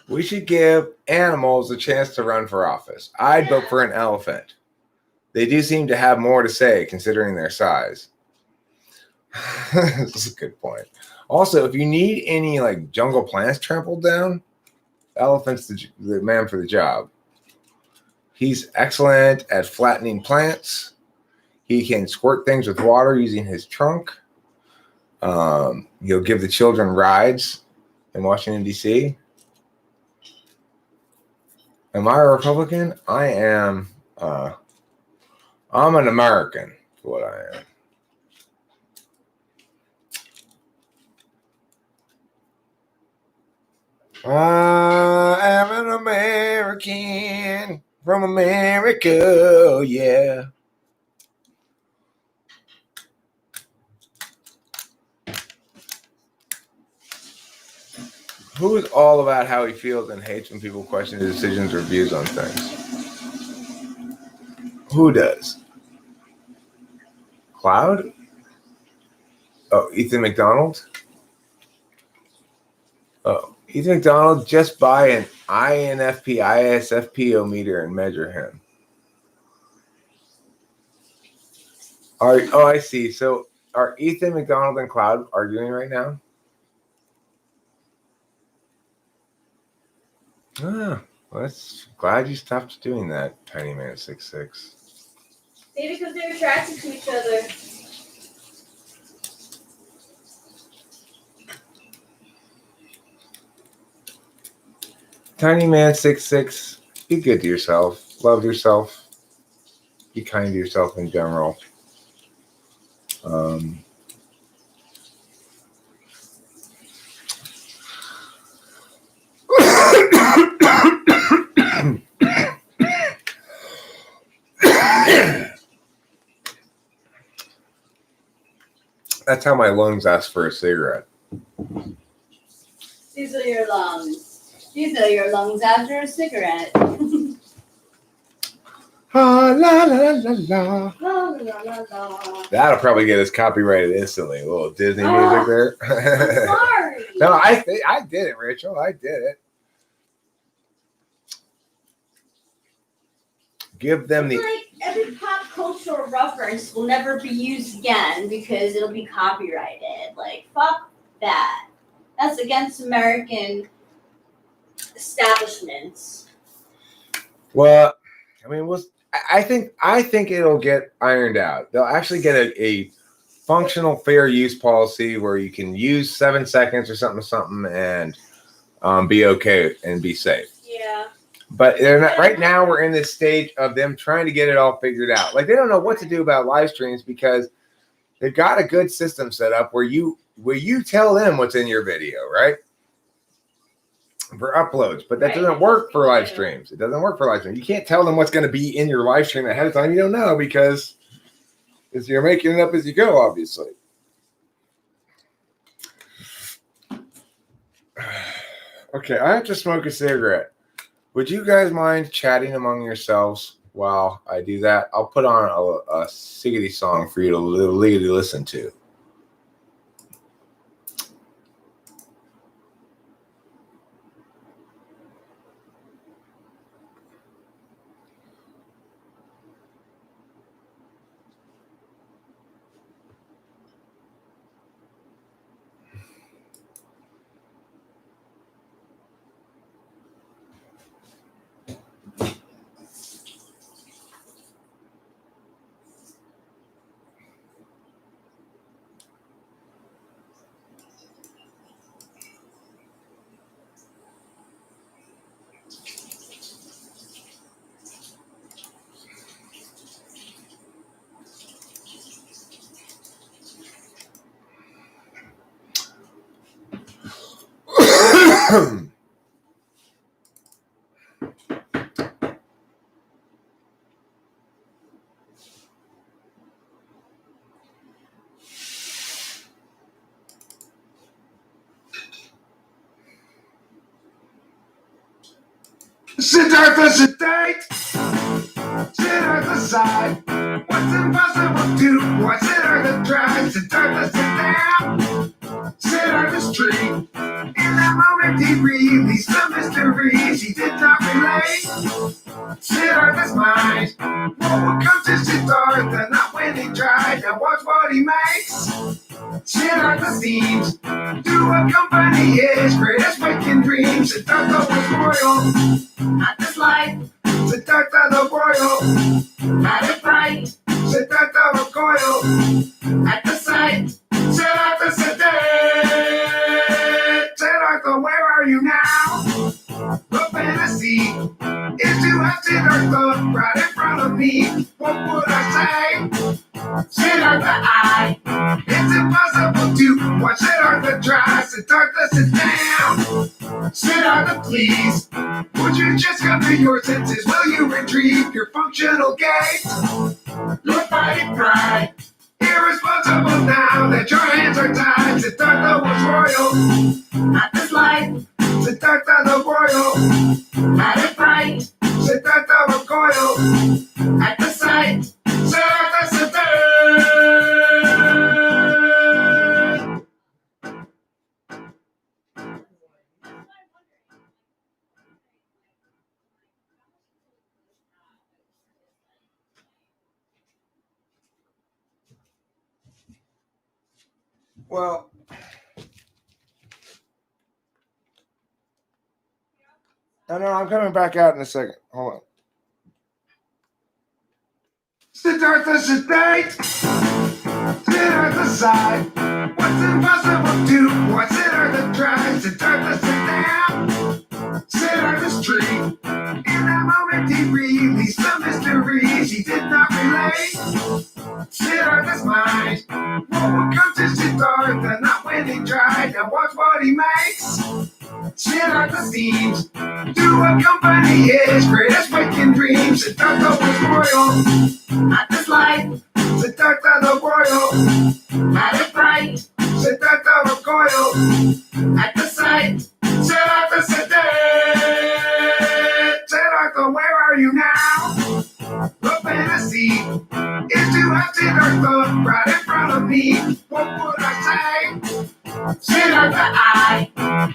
We should give animals a chance to run for office. I'd vote for an elephant. They do seem to have more to say considering their size. This is a good point. Also, if you need any like jungle plants trampled down, elephant's the man for the job. He's excellent at flattening plants. He can squirt things with water using his trunk. He'll give the children rides in Washington, D.C. Am I a Republican? I am. I'm an American, is what I am. I am an American from America, yeah. Who is all about how he feels and hates when people question his decisions or views on things? Who does? Cloud? Oh, Ethan McDonald? Oh, Ethan McDonald, just buy an INFP, ISFP meter and measure him. I see. So are Ethan McDonald and Cloud arguing right now? Well, that's glad you stopped doing that, Tiny Man 66. Maybe because they're attracted to each other. Tiny Man 66, be good to yourself. Love yourself. Be kind to yourself in general. That's how my lungs ask for a cigarette. These are your lungs. These are your lungs after a cigarette. Ah, la, la, la, la. La, la, la, la. That'll probably get us copyrighted instantly. A little Disney music I'm there. sorry. No, I did it, Rachel. I did it. Give them the. Like every pop cultural reference will never be used again because it'll be copyrighted. Like fuck that. That's against American establishments. Well, I mean, I think it'll get ironed out. They'll actually get a functional fair use policy where you can use 7 seconds or something and be okay and be safe. Yeah. But they're not right now. We're in this stage of them trying to get it all figured out. Like they don't know what to do about live streams because they've got a good system set up where you tell them what's in your video, right? For uploads, but that doesn't work for live streams. It doesn't work for live streams. You can't tell them what's going to be in your live stream ahead of time. You don't know because you're making it up as you go, obviously. Okay, I have to smoke a cigarette. Would you guys mind chatting among yourselves while I do that? I'll put on a siggity song for you to legally listen to. Siddhartha sedate, Siddhartha side. What's impossible to what Siddhartha tries? Siddhartha sit down, Siddhartha's tree. In that moment he released the mysteries he did not relate. Siddhartha's mind. What will come to Siddhartha not when he tried? Now watch what he makes. Siddhartha seems to accompany his greatest waking dreams. Siddhartha was royal at this life. Siddhartha the royal had it right. Siddhartha recoiled at the sight. Siddhartha sedate. Siddhartha, where are you now? The fantasy is to have Siddhartha right in front of me. What would I say? Siddhartha, it's impossible to watch Siddhartha try. Siddhartha, sit down. Siddhartha, please. Would you just come to your senses? Will you retrieve your functional gait? Your fighting pride. Irresponsible now that your hands are tied. Siddhartha was royal at this life. Siddhartha the royal had it right. Siddhartha recoiled at the sight. Siddhartha sedate. Well, no, I'm coming back out in a second. Hold on. Siddhartha sedate, Siddhartha side. What's impossible to what Siddhartha tries? Siddhartha sit down, Siddhartha's tree. In that moment he released the mysteries he did not relate. Siddhartha's mind. What will come to Siddhartha not when he tried? Now watch what he makes. Siddhartha seems to accompany his greatest waking dreams. Siddhartha was royal at this life. Siddhartha the royal had it right. right. Siddhartha recoiled at the sight. Siddhartha sedate. Siddhartha, where are you now? The fantasy is to have Siddhartha right in front of me. What would I say? Siddhartha,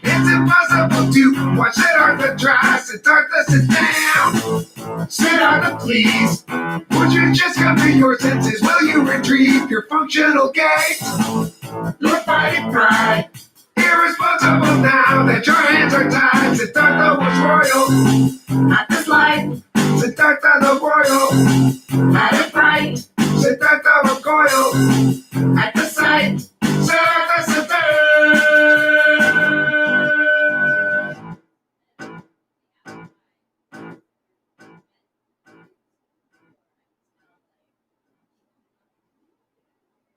it's impossible to watch Siddhartha try. Siddhartha, sit down. Siddhartha, please. Would you just come to your senses? Will you retrieve your functional gait? Your fighting pride. Irresponsible now that your hands are tied. Siddhartha was royal at this life. Siddhartha the royal had it right. Siddhartha recoiled at the sight. Siddhartha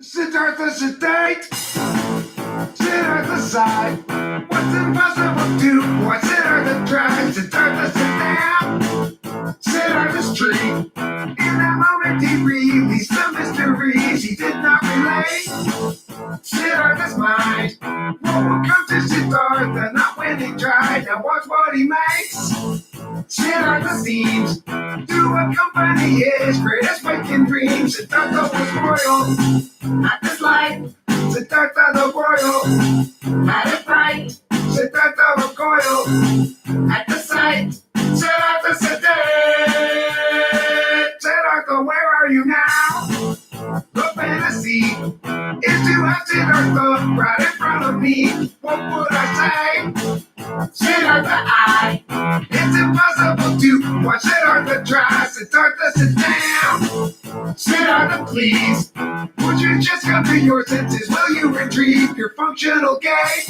Siddhartha sedate. Siddhartha sighed. What's impossible to watch Siddhartha try? Siddhartha sit down. Siddhartha's tree. In that moment he released the mysteries he did not relate. Siddhartha's mind. What will come to Siddhartha? Not when he tried. Now watch what he makes. Siddhartha seems to accompany his greatest waking dreams. Siddhartha was royal at this life. Siddhartha the royal had it right. Siddhartha recoiled at the sight. Siddhartha sedate. Siddhartha, where are you now? The fantasy is to have Siddhartha right in front of me. What would I say? Siddhartha, it's impossible to watch Siddhartha try. Siddhartha, sit down. Siddhartha, please. Would you just come to your senses? Will you retrieve your functional gait?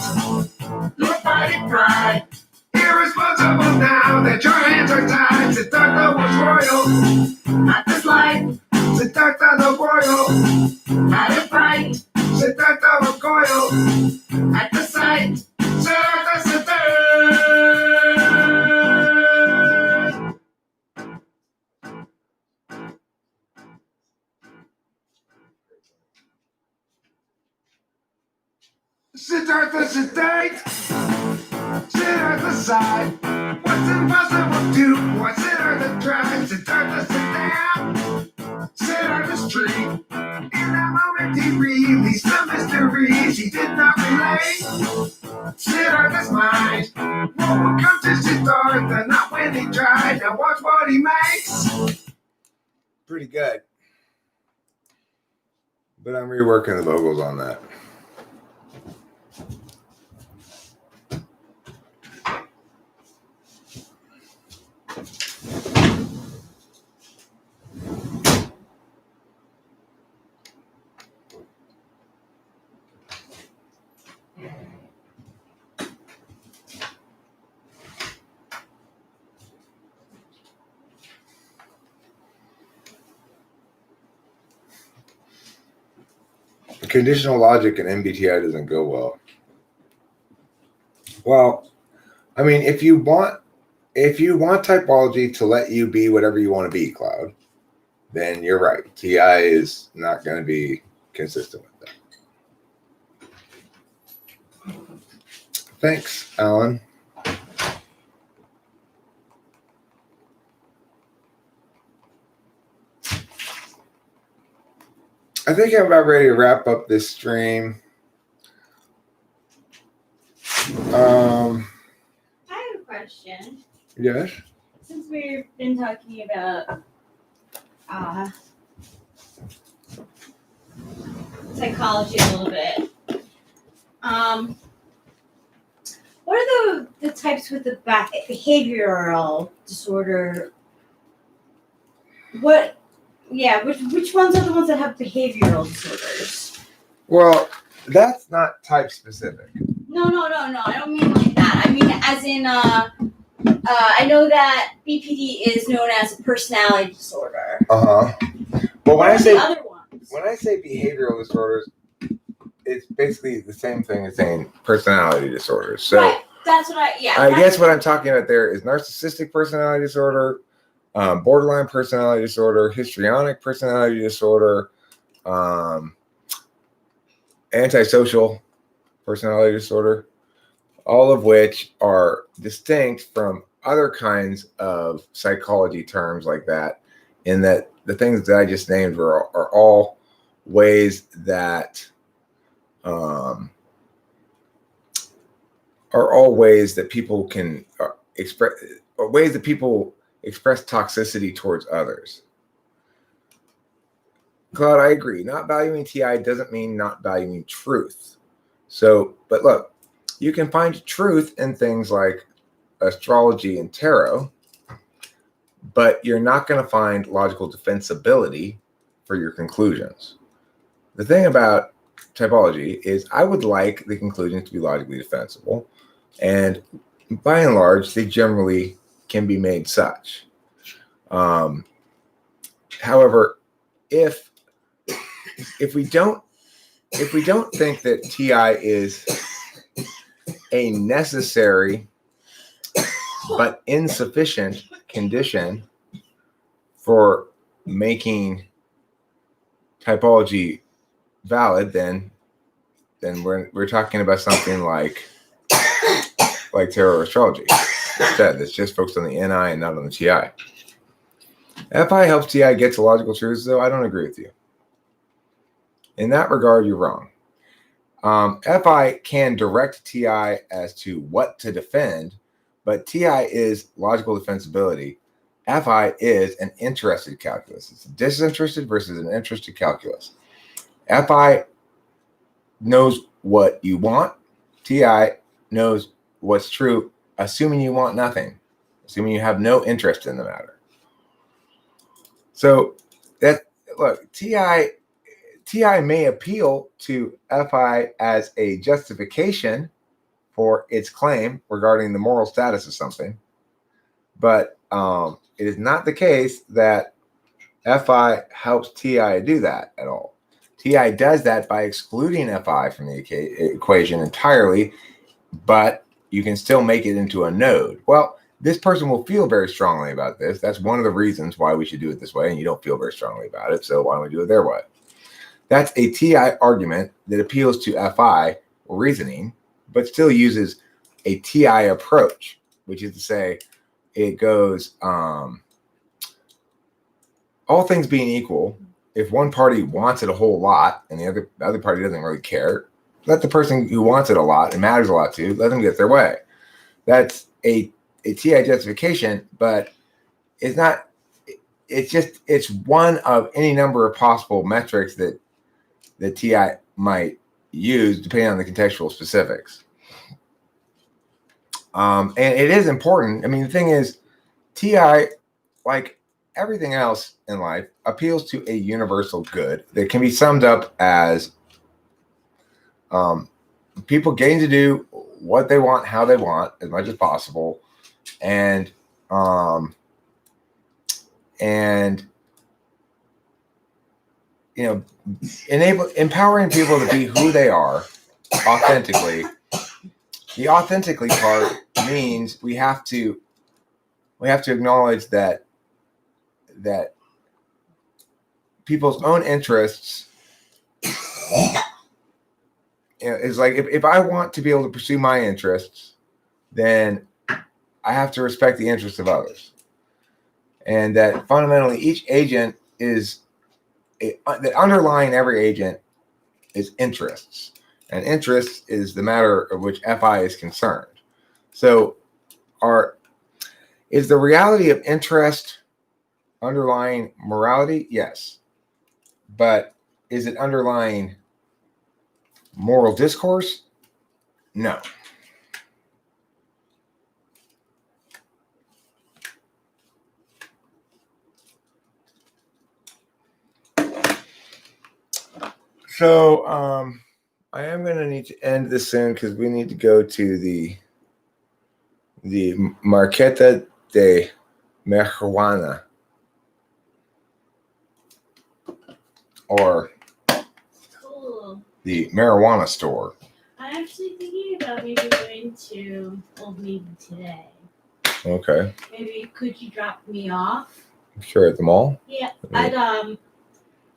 Your fighting pride. Irresponsible now that your hands are tied. Siddhartha was royal at this life. Siddhartha the royal had it right. Siddhartha recoiled at the sight. Siddhartha sedate. Siddhartha sedate. Siddhartha sighed. What's impossible to watch Siddhartha try? Siddhartha sit down. Siddhartha's tree. In that moment he released the mysteries he did not relate. Siddhartha's mind. What will come to Siddhartha? Not when he tried. Now watch what he makes. Pretty good. But I'm reworking the vocals on that. Conditional logic in MBTI doesn't go well. Well, I mean, if you want typology to let you be whatever you want to be, Cloud, then you're right. TI is not going to be consistent with that. Thanks, Alan. I think I'm about ready to wrap up this stream. I have a question. Yes. Since we've been talking about psychology a little bit, what are the types with the behavioral disorder? Which ones are the ones that have behavioral disorders? Well, that's not type specific. No. I don't mean like that. I mean as in, I know that BPD is known as a personality disorder. Well, when What I are say the other ones? when I say behavioral disorders, it's basically the same thing as saying personality disorders. So Right. That's what I guess what I'm talking about there is narcissistic personality disorder, borderline personality disorder, histrionic personality disorder, antisocial personality disorder, all of which are distinct from other kinds of psychology terms like that, in that the things that I just named are all ways that people can express, or ways that people express toxicity towards others. Claude, I agree. Not valuing TI doesn't mean not valuing truth. So, but look, you can find truth in things like astrology and tarot, but you're not going to find logical defensibility for your conclusions. The thing about typology is I would like the conclusions to be logically defensible, and by and large, they generally can be made such. However, if we don't think that TI is a necessary but insufficient condition for making typology valid, then we're talking about something like tarot or astrology. Instead, it's just focused on the NI and not on the TI. FI helps TI get to logical truths, though I don't agree with you. In that regard, you're wrong. FI can direct TI as to what to defend, but TI is logical defensibility. FI is an interested calculus. It's a disinterested versus an interested calculus. FI knows what you want. TI knows what's true, assuming you want nothing, assuming you have no interest in the matter. So TI may appeal to FI as a justification for its claim regarding the moral status of something, but it is not the case that FI helps TI do that at all. TI does that by excluding FI from the equation entirely, but you can still make it into a node. Well, this person will feel very strongly about this. That's one of the reasons why we should do it this way, and you don't feel very strongly about it, so why don't we do it their way? That's a TI argument that appeals to FI reasoning, but still uses a TI approach, which is to say, it goes, all things being equal, if one party wants it a whole lot and the other party doesn't really care, let the person who wants it a lot and matters a lot to, let them get their way. That's a TI justification, but it's not. It's one of any number of possible metrics that the TI might use depending on the contextual specifics. And it is important. I mean, the thing is, TI, like everything else in life, appeals to a universal good that can be summed up as people getting to do what they want, how they want, as much as possible, and empowering people to be who they are authentically. The authentically part means we have to acknowledge that people's own interests is like, if I want to be able to pursue my interests, then I have to respect the interests of others. And that fundamentally each agent that underlying every agent is interests. And interest is the matter of which FI is concerned. So is the reality of interest underlying morality? Yes. But is it underlying moral discourse? No. So I am going to need to end this soon because we need to go to the Marqueta de Marijuana, or Cool. the marijuana store. I'm actually thinking about maybe going to Old Navy today. Okay. Maybe could you drop me off? Sure, at the mall? Yeah, I'd I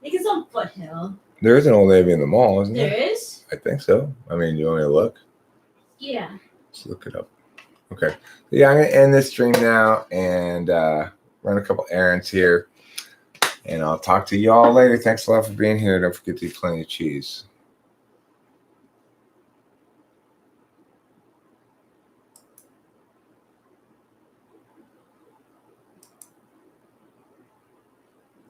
think it's on Foothill. There is an Old Navy in the mall, isn't there? There is? I think so. I mean, you want me to look? Yeah. Let's look it up. Okay. Yeah, I'm going to end this stream now and run a couple errands here. And I'll talk to you all later. Thanks a lot for being here. Don't forget to eat plenty of cheese.